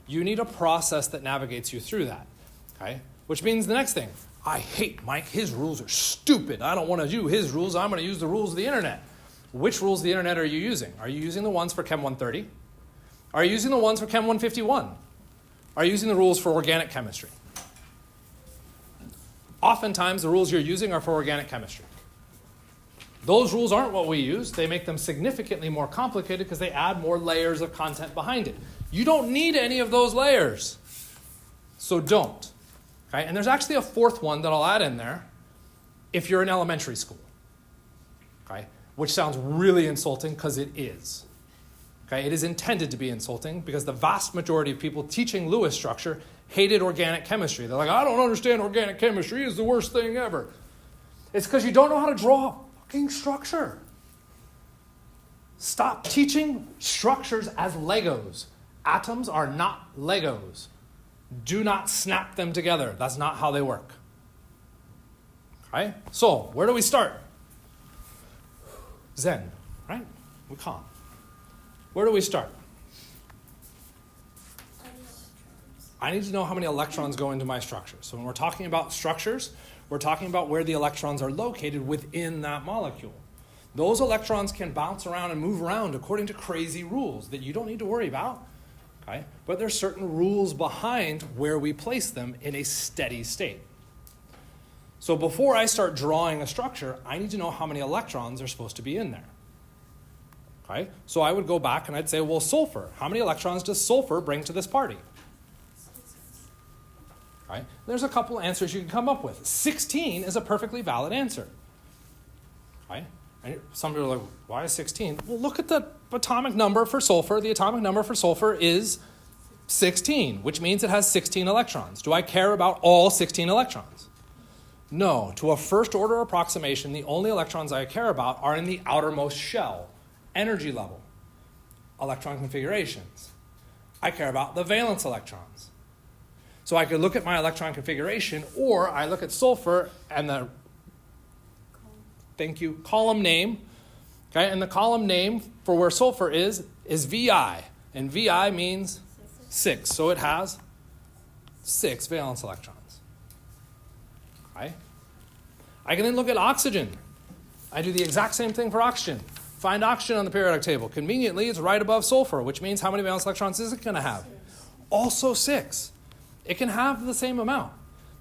You need a process that navigates you through that. Okay? Which means the next thing, I hate Mike. His rules are stupid. I don't want to do his rules. I'm going to use the rules of the internet. Which rules of the internet are you using? Are you using the ones for Chem 130? Are you using the ones for Chem 151? Are you using the rules for organic chemistry? Oftentimes, the rules you're using are for organic chemistry. Those rules aren't what we use. They make them significantly more complicated because they add more layers of content behind it. You don't need any of those layers. So don't. Okay? And there's actually a fourth one that I'll add in there if you're in elementary school. Okay? Which sounds really insulting because it is. Okay? It is intended to be insulting because the vast majority of people teaching Lewis structure hated organic chemistry. They're like, I don't understand organic chemistry. It's the worst thing ever. It's because you don't know how to draw a fucking structure. Stop teaching structures as Legos. Atoms are not Legos. Do not snap them together. That's not how they work. Okay? So, where do we start? Zen, right? We calm. Where do we start? I need to know how many electrons go into my structure. So when we're talking about structures, we're talking about where the electrons are located within that molecule. Those electrons can bounce around and move around according to crazy rules that you don't need to worry about. Okay? But there's certain rules behind where we place them in a steady state. So before I start drawing a structure, I need to know how many electrons are supposed to be in there. Okay? So I would go back and I'd say, well, sulfur. How many electrons does sulfur bring to this party? Okay? There's a couple answers you can come up with. 16 is a perfectly valid answer. Okay? And some people are like, why is 16? Well, look at the atomic number for sulfur. The atomic number for sulfur is 16, which means it has 16 electrons. Do I care about all 16 electrons? No. To a first order approximation, the only electrons I care about are in the outermost shell, energy level, electron configurations. I care about the valence electrons. So I could look at my electron configuration, or I look at sulfur and the column name. Okay, and the column name for where sulfur is VI. And VI means 6. So it has 6 valence electrons. Okay? I can then look at oxygen. I do the exact same thing for oxygen. Find oxygen on the periodic table. Conveniently, it's right above sulfur, which means how many valence electrons is it going to have? Also 6. It can have the same amount.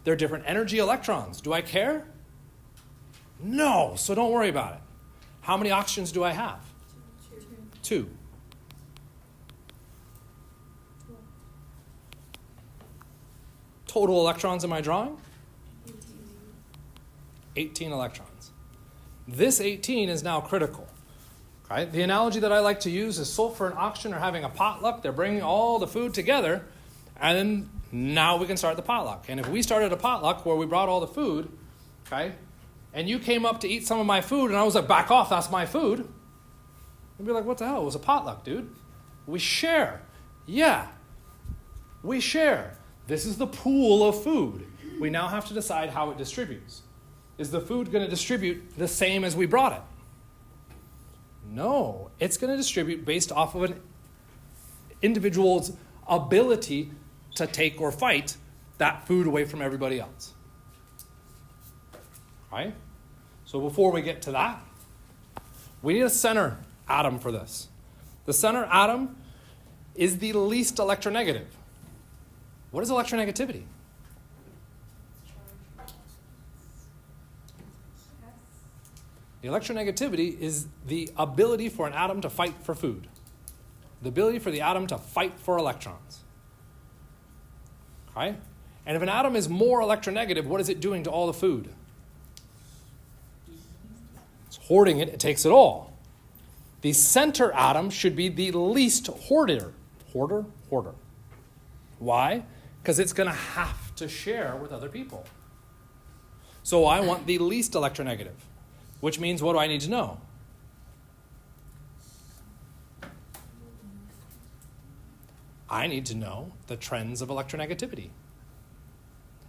They're different energy electrons. Do I care? No, so don't worry about it. How many oxygens do I have? 2. Total electrons am I drawing? 18 electrons. This 18 is now critical. Okay? The analogy that I like to use is sulfur and oxygen are having a potluck. They're bringing all the food together, and then now we can start the potluck. And if we started a potluck where we brought all the food, okay, and you came up to eat some of my food, and I was like, back off, that's my food, you'd be like, what the hell? It was a potluck, dude. We share. Yeah, we share. This is the pool of food. We now have to decide how it distributes. Is the food going to distribute the same as we brought it? No, it's going to distribute based off of an individual's ability to take or fight that food away from everybody else. Right? So before we get to that, we need a center atom for this. The center atom is the least electronegative. What is electronegativity? The electronegativity is the ability for an atom to fight for food. The ability for the atom to fight for electrons. Okay? And if an atom is more electronegative, what is it doing to all the food? It's hoarding it. It takes it all. The center atom should be the least hoarder. Hoarder? Why? Because it's going to have to share with other people. So I want the least electronegative, which means what do I need to know? I need to know the trends of electronegativity.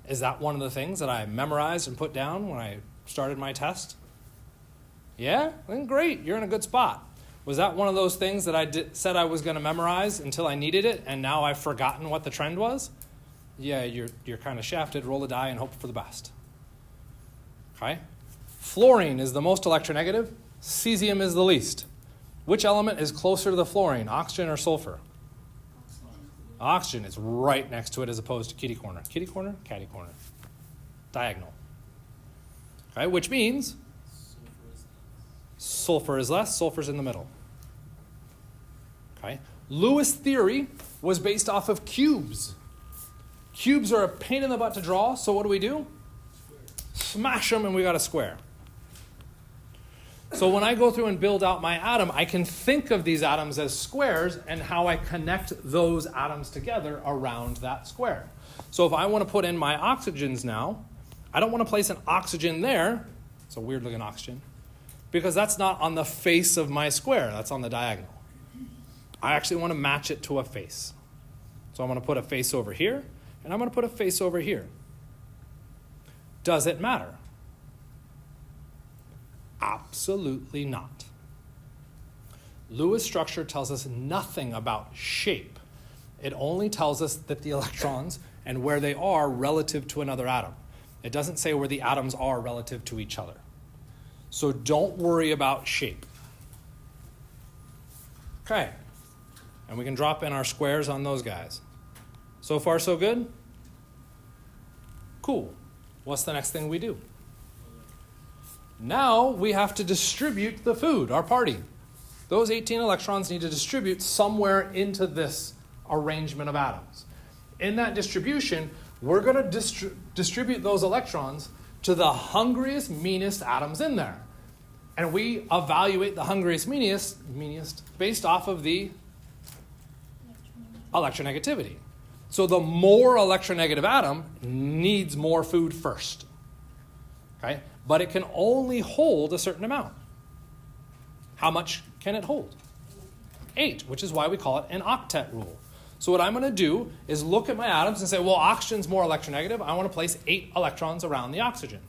Is that one of the things that I memorized and put down when I started my test? Yeah? Then great, you're in a good spot. Was that one of those things that I said I was going to memorize until I needed it, and now I've forgotten what the trend was? Yeah, you're kind of shafted. Roll a die and hope for the best. Okay? Fluorine is the most electronegative. Cesium is the least. Which element is closer to the fluorine, oxygen or sulfur? Oxygen is right next to it as opposed to kitty corner. Kitty corner, catty corner. Diagonal. Okay, which means sulfur is less, sulfur's in the middle. Okay? Lewis' theory was based off of cubes. Cubes are a pain in the butt to draw, so what do? Smash them and we got a square. So when I go through and build out my atom, I can think of these atoms as squares and how I connect those atoms together around that square. So if I want to put in my oxygens now, I don't want to place an oxygen there. It's a weird looking oxygen. Because that's not on the face of my square. That's on the diagonal. I actually want to match it to a face. So I'm going to put a face over here, and I'm going to put a face over here. Does it matter? Absolutely not. Lewis' structure tells us nothing about shape. It only tells us that the electrons and where they are relative to another atom. It doesn't say where the atoms are relative to each other. So don't worry about shape. Okay. And we can drop in our squares on those guys. So far, so good? Cool. What's the next thing we do? Now we have to distribute the food, our party. Those 18 electrons need to distribute somewhere into this arrangement of atoms. In that distribution, we're going to distribute those electrons to the hungriest, meanest atoms in there. And we evaluate the hungriest, meanest based off of the electronegativity. So the more electronegative atom needs more food first. Okay? But it can only hold a certain amount. How much can it hold? 8, which is why we call it an octet rule. So what I'm going to do is look at my atoms and say, well, oxygen's more electronegative. I want to place 8 electrons around the oxygen.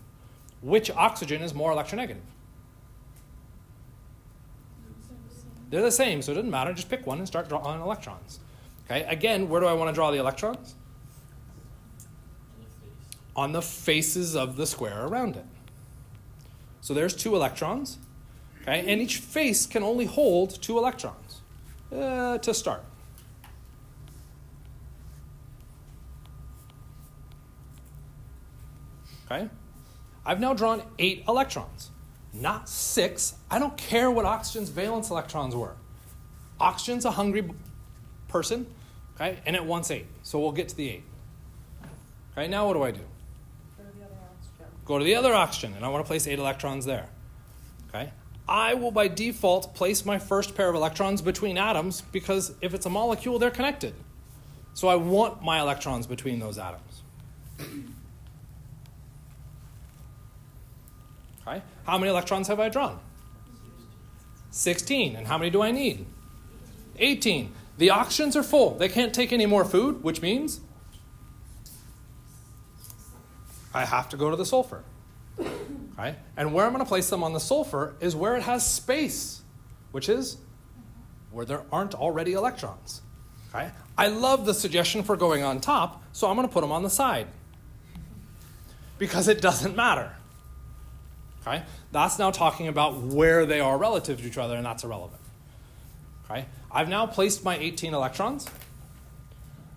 Which oxygen is more electronegative? They're the same, so it doesn't matter. Just pick one and start drawing electrons. Okay, again, where do I want to draw the electrons? On the faces of the square around it. So there's 2 electrons. Okay, and each face can only hold 2 electrons to start. Okay, I've now drawn 8 electrons, not 6. I don't care what oxygen's valence electrons were. Oxygen's a hungry person, okay, and it wants 8. So we'll get to the 8. Okay, now what do I do? Go to the other oxygen, and I want to place 8 electrons there. Okay, I will by default place my first pair of electrons between atoms because if it's a molecule, they're connected. So I want my electrons between those atoms. Okay, how many electrons have I drawn? 16. And how many do I need? 18. The oxygens are full. They can't take any more food, which means I have to go to the sulfur. Okay? And where I'm going to place them on the sulfur is where it has space, which is where there aren't already electrons. Okay? I love the suggestion for going on top, so I'm going to put them on the side. Because it doesn't matter. Okay? That's now talking about where they are relative to each other, and that's irrelevant. Okay? I've now placed my 18 electrons.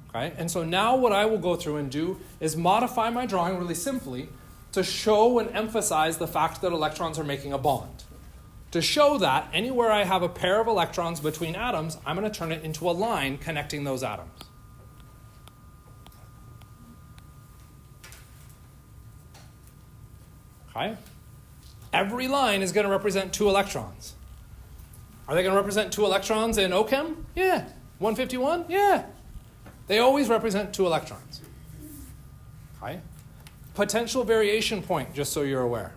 Okay? And so now what I will go through and do is modify my drawing really simply to show and emphasize the fact that electrons are making a bond. To show that anywhere I have a pair of electrons between atoms, I'm going to turn it into a line connecting those atoms. Okay? Every line is going to represent 2 electrons. Are they going to represent 2 electrons in OChem? Yeah. 151? Yeah. They always represent 2 electrons. Okay? Potential variation point, just so you're aware.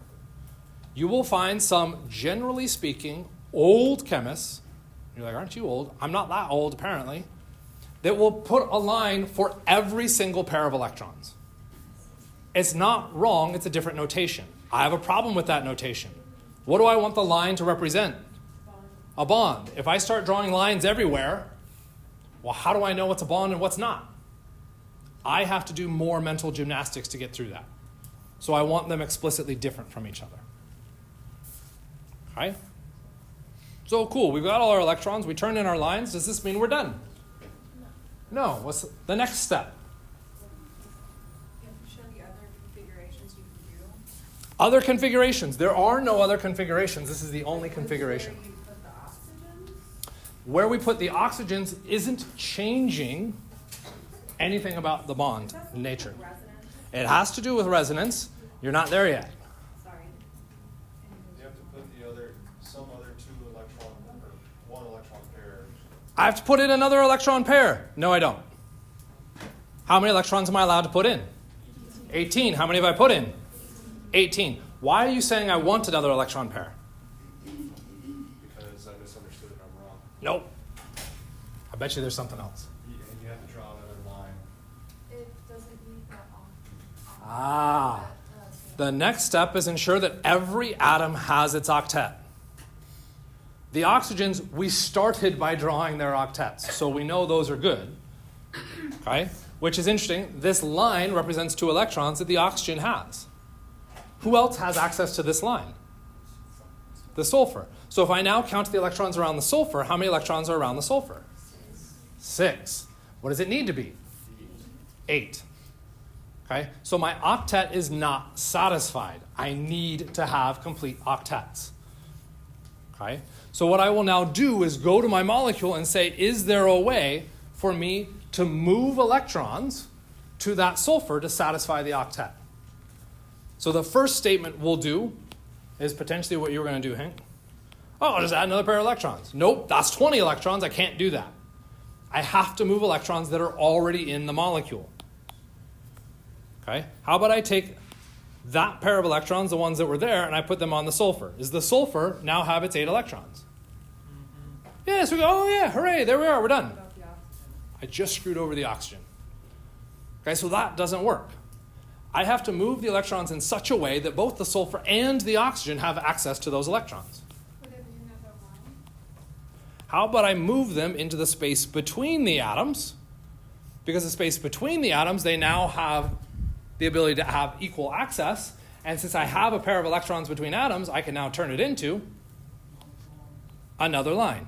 You will find some, generally speaking, old chemists, you're like, aren't you old? I'm not that old, apparently, that will put a line for every single pair of electrons. It's not wrong, it's a different notation. I have a problem with that notation. What do I want the line to represent? A bond. If I start drawing lines everywhere, well, how do I know what's a bond and what's not? I have to do more mental gymnastics to get through that. So I want them explicitly different from each other. Okay? So cool, we've got all our electrons, we turn in our lines. Does this mean we're done? No. What's the next step? Other configurations. There are no other configurations. This is the only configuration. Where we put the oxygens isn't changing anything about the bond nature. It has to do with resonance. You're not there yet. You have to put some other 2 electron or 1 electron pair. I have to put in another electron pair. No, I don't. How many electrons am I allowed to put in? 18. How many have I put in? 18. Why are you saying I want another electron pair? Because I misunderstood it. I'm wrong. Nope. I bet you there's something else. You have to draw another line. It doesn't need that on. Ah. The next step is ensure that every atom has its octet. The oxygens, we started by drawing their octets, so we know those are good. Okay? Which is interesting. This line represents 2 electrons that the oxygen has. Who else has access to this line? The sulfur. So if I now count the electrons around the sulfur, how many electrons are around the sulfur? 6. What does it need to be? 8. Okay? So my octet is not satisfied. I need to have complete octets. Okay? So what I will now do is go to my molecule and say, is there a way for me to move electrons to that sulfur to satisfy the octet? So the first statement we'll do is potentially what you were going to do, Hank. Oh, I'll just add another pair of electrons. Nope, that's 20 electrons. I can't do that. I have to move electrons that are already in the molecule. Okay? How about I take that pair of electrons, the ones that were there, and I put them on the sulfur? Does the sulfur now have its 8 electrons? Mm-hmm. Yeah, so we go, oh yeah, hooray, there we are, we're done. I just screwed over the oxygen. Okay, so that doesn't work. I have to move the electrons in such a way that both the sulfur and the oxygen have access to those electrons. Put it in another line. How about I move them into the space between the atoms Because the space between the atoms, they now have the ability to have equal access. And since I have a pair of electrons between atoms, I can now turn it into another line.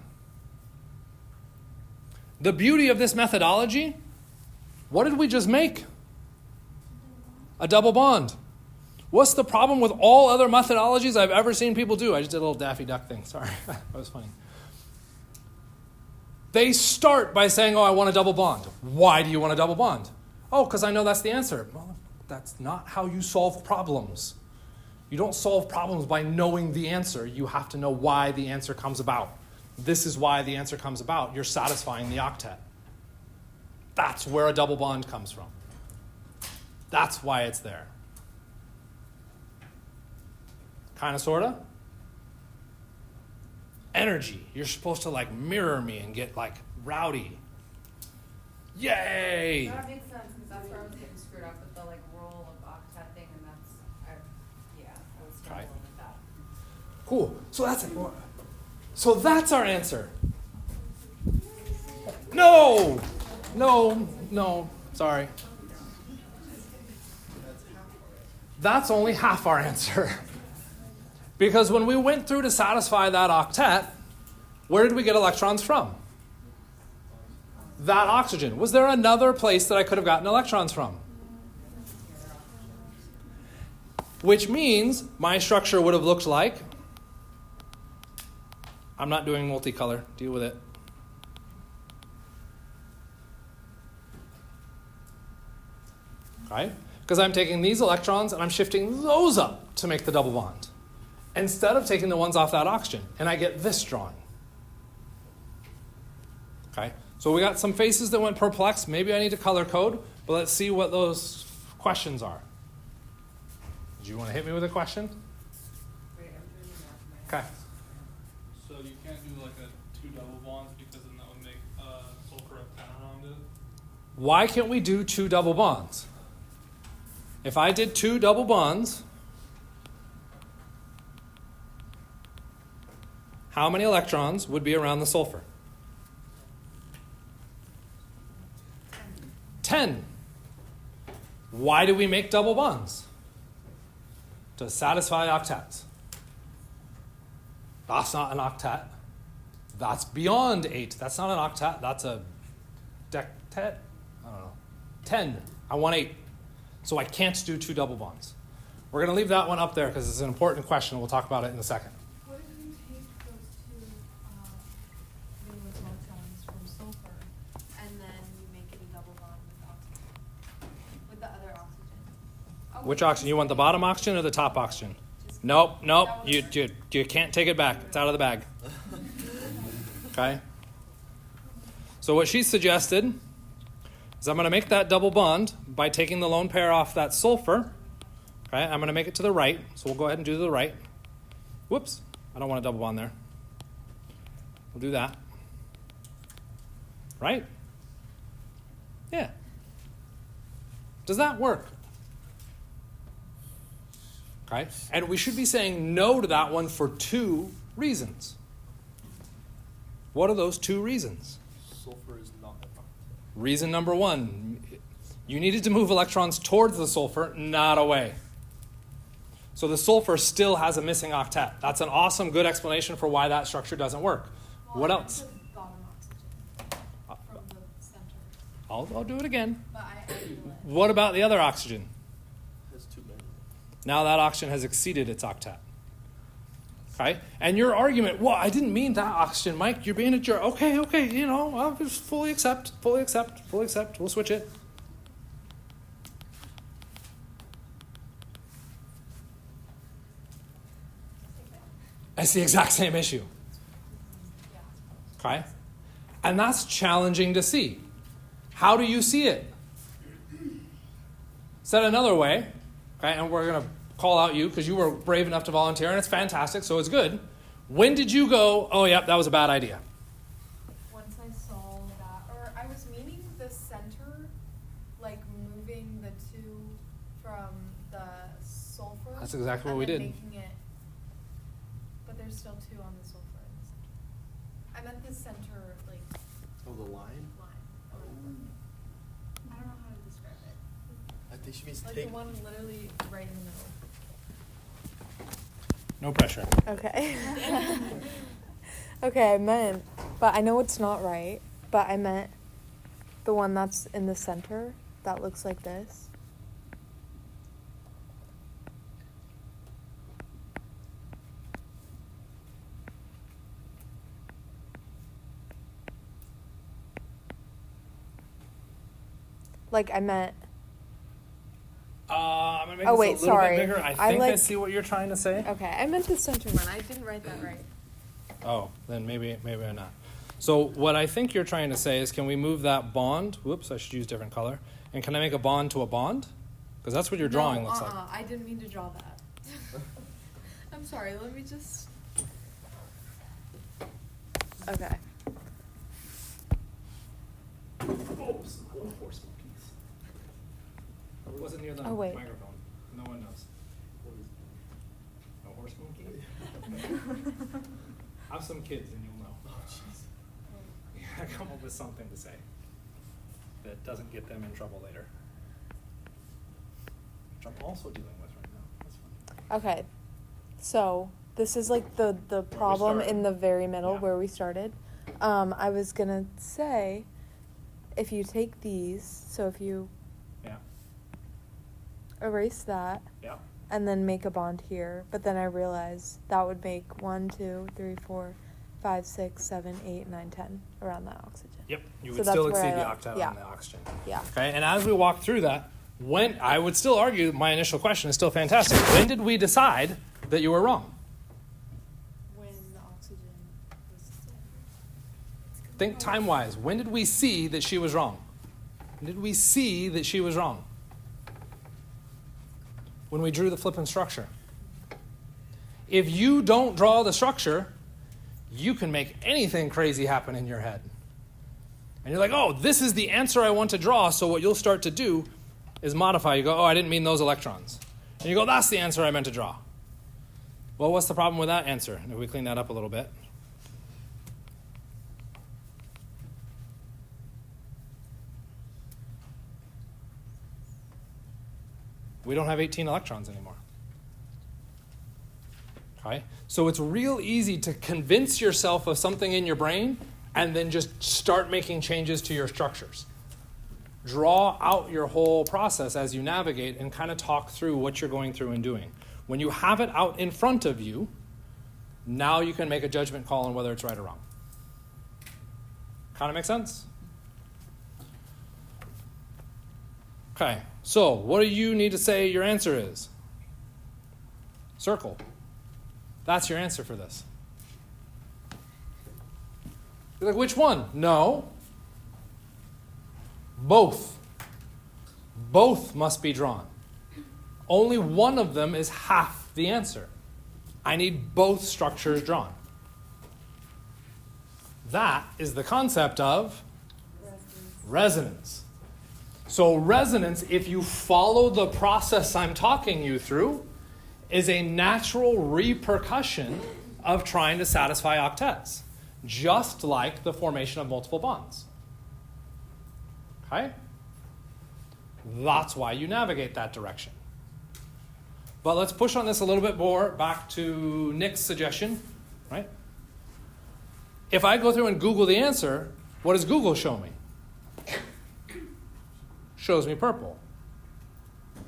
The beauty of this methodology, what did we just make? A double bond. What's the problem with all other methodologies I've ever seen people do? I just did a little Daffy Duck thing. Sorry, that was funny. They start by saying, oh, I want a double bond. Why do you want a double bond? Oh, because I know that's the answer. Well, that's not how you solve problems. You don't solve problems by knowing the answer. You have to know why the answer comes about. This is why the answer comes about. You're satisfying the octet. That's where a double bond comes from. That's why it's there. Kind of, sort of. Energy. You're supposed to like mirror me and get like rowdy. Yay! That makes sense, because that's where I was getting screwed up with the like roll of octet thing, and I was struggling with that. Cool. So that's our answer. No, sorry. That's only half our answer. Because when we went through to satisfy that octet, where did we get electrons from? That oxygen. Was there another place that I could have gotten electrons from? Which means my structure would have looked like, I'm not doing multicolor, deal with it. Right? Because I'm taking these electrons and I'm shifting those up to make the double bond, instead of taking the ones off that oxygen. And I get this drawing. Okay? So we got some faces that went perplexed. Maybe I need to color code, but let's see what those questions are. Do you want to hit me with a question? Wait, I'm doing the math. Okay. So you can't do like a 2 double bonds because then that would make sulfur have 10 around it? Why can't we do 2 double bonds? If I did 2 double bonds, how many electrons would be around the sulfur? 10. Why do we make double bonds? To satisfy octets. That's not an octet. That's beyond 8. That's not an octet. That's a dectet. I don't know. 10. I want 8. So I can't do 2 double bonds. We're going to leave that one up there because it's an important question. We'll talk about it in a second. What if you take those two valence electrons from sulfur and then you make it a double bond with oxygen, with the other oxygen? Which oxygen? You want the bottom oxygen or the top oxygen? Nope. You can't take it back. It's out of the bag. Okay? So what she suggested is I'm going to make that double bond by taking the lone pair off that sulfur. Okay? I'm going to make it to the right. So we'll go ahead and do the right. Whoops. I don't want a double bond there. We'll do that. Right? Yeah. Does that work? Okay? And we should be saying no to that one for 2 reasons. What are those 2 reasons? Sulfur is not an octet. Reason number 1, you needed to move electrons towards the sulfur, not away. So the sulfur still has a missing octet. That's an awesome, good explanation for why that structure doesn't work. What else? The bottom oxygen from the center. I'll do it again. But I feel it. What about the other oxygen? Has too many. Now that oxygen has exceeded its octet. Okay? And your argument, well, I didn't mean that oxygen, Mike. You're being a jerk. Okay, I'll just fully accept. We'll switch it. It's the exact same issue. Okay? And that's challenging to see. How do you see it? Said another way, okay, and we're going to call out you because you were brave enough to volunteer, and it's fantastic, so it's good. When did you go, oh, yep, that was a bad idea? Once I saw that, or I was meaning the center, like moving the 2 from the sulfur. That's exactly what and we then did. Making it, but there's still 2 on the sulfur in the center. I meant the center, like, Oh, the line? line. They should be Like the one literally right in the middle. No pressure. Okay. Okay, I meant, but I know it's not right, but I meant the one that's in the center that looks like this. Like I meant. I'm gonna make Oh, this wait, a little sorry. bit bigger. I I think I like- see what you're trying to say. Okay, I meant the center one. I didn't write that right. Oh, then maybe I'm not. So what I think you're trying to say is, can we move that bond? Whoops, I should use different color. And can I make a bond to a bond? Because that's what your drawing looks like. I didn't mean to draw that. I'm sorry, let me just. Okay. Oops, horse monkeys. It wasn't near the Oh, wait. microphone. No one knows. A horse monkey? Have some kids and you'll know. Oh, jeez. Yeah, come up with something to say that doesn't get them in trouble later. Which I'm also dealing with right now. That's fine. Okay. So this is like the problem started. in the very middle Yeah. where we started. I was gonna say, if you take these, so if you Yeah. erase that Yeah. and then make a bond here, but then I realized that would make 1, 2, 3, 4, 5, 6, 7, 8, 9, 10 around that oxygen. Yep. You So would that's still where exceed I the left- octet yeah. on the oxygen. Yeah. Okay, and as we walk through that, when I would still argue my initial question is still fantastic. When did we decide that you were wrong? When the oxygen was. Think time-wise. When did we see that she was wrong? When did we see that she was wrong? When we drew the flipping structure. If you don't draw the structure, you can make anything crazy happen in your head. And you're like, oh, this is the answer I want to draw, so what you'll start to do is modify. You go, oh, I didn't mean those electrons. And you go, that's the answer I meant to draw. Well, what's the problem with that answer? And if we clean that up a little bit. We don't have 18 electrons anymore. Okay? So it's real easy to convince yourself of something in your brain and then just start making changes to your structures. Draw out your whole process as you navigate and kind of talk through what you're going through and doing. When you have it out in front of you, now you can make a judgment call on whether it's right or wrong. Kind of make sense? Okay, so what do you need to say your answer is? Circle. That's your answer for this. You're like, which one? No. Both. Both must be drawn. Only one of them is half the answer. I need both structures drawn. That is the concept of resonance. So resonance, if you follow the process I'm talking you through, is a natural repercussion of trying to satisfy octets, just like the formation of multiple bonds. Okay? That's why you navigate that direction. But let's push on this a little bit more, back to Nick's suggestion, right? If I go through and Google the answer, what does Google show me? Shows me purple.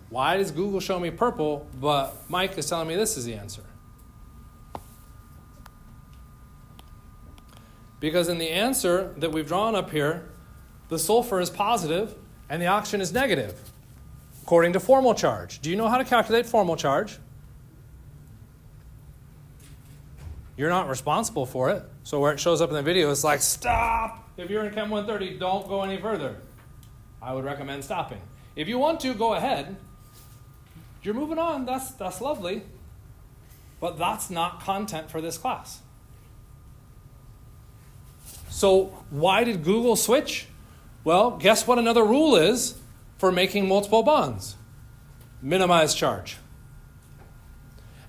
Why does Google show me purple, but Mike is telling me this is the answer? Because in the answer that we've drawn up here, the sulfur is positive and the oxygen is negative, according to formal charge. Do you know how to calculate formal charge? You're not responsible for it. So where it shows up in the video, it's like, stop! If you're in Chem 130, don't go any further. I would recommend stopping. If you want to, go ahead. You're moving on. That's lovely. But that's not content for this class. So why did Google switch? Well, guess what another rule is for making multiple bonds? Minimize charge.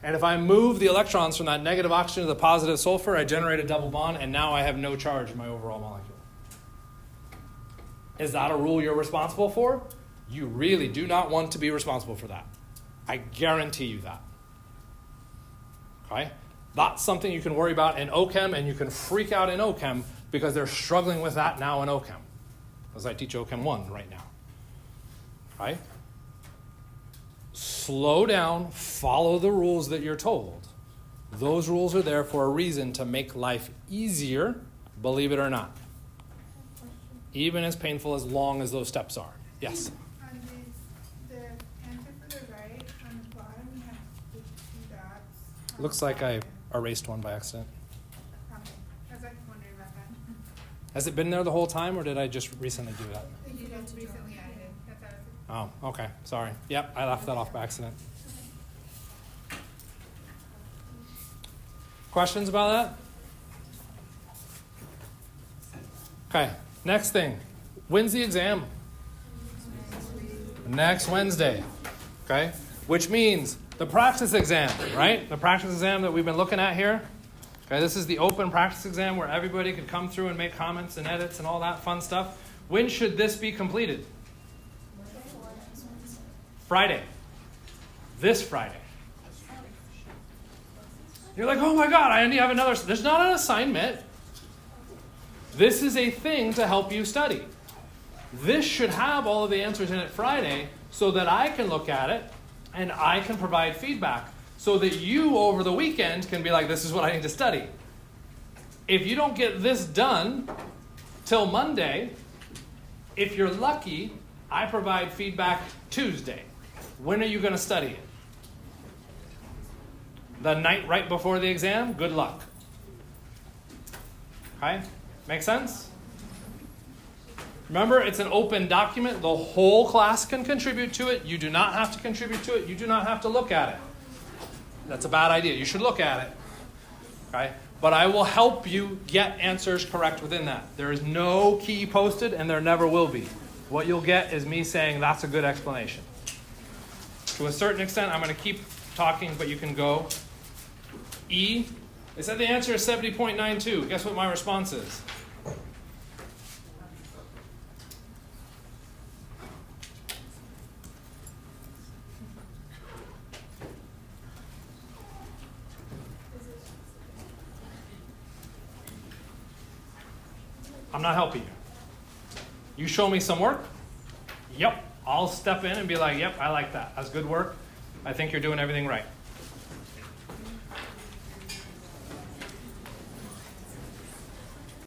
And if I move the electrons from that negative oxygen to the positive sulfur, I generate a double bond, and now I have no charge in my overall molecule. Is that a rule you're responsible for? You really do not want to be responsible for that. I guarantee you that. Okay? That's something you can worry about in OChem, and you can freak out in OChem because they're struggling with that now in OChem. Because I teach OChem 1 right now. Right? Slow down, follow the rules that you're told. Those rules are there for a reason, to make life easier, believe it or not. Even as painful as long as those steps are. Yes? On the answer for the right, on the bottom, we have the 2 dots. Looks like I erased one by accident. Okay. I was like wondering about that. Has it been there the whole time, or did I just recently do that? I think you just recently added. That's how it's. Oh, okay. Sorry. Yep, I left that off by accident. Questions about that? Okay, next thing. When's the exam? Next Wednesday. Okay? Which means the practice exam, right? The practice exam that we've been looking at here. Okay, this is the open practice exam where everybody could come through and make comments and edits and all that fun stuff. When should this be completed? Friday. This Friday. You're like, oh my God, I only have another. There's not an assignment. This is a thing to help you study. This should have all of the answers in it Friday so that I can look at it and I can provide feedback so that you over the weekend can be like, this is what I need to study. If you don't get this done till Monday, if you're lucky, I provide feedback Tuesday. When are you going to study it? The night right before the exam? Good luck. Okay? Make sense? Remember, it's an open document. The whole class can contribute to it. You do not have to contribute to it. You do not have to look at it. That's a bad idea. You should look at it. Okay? But I will help you get answers correct within that. There is no key posted, and there never will be. What you'll get is me saying, that's a good explanation. To a certain extent, I'm going to keep talking, but you can go. E, they said the answer is 70.92. Guess what my response is? I'm not helping you. You show me some work. Yep, I'll step in and be like, yep, I like that. That's good work. I think you're doing everything right.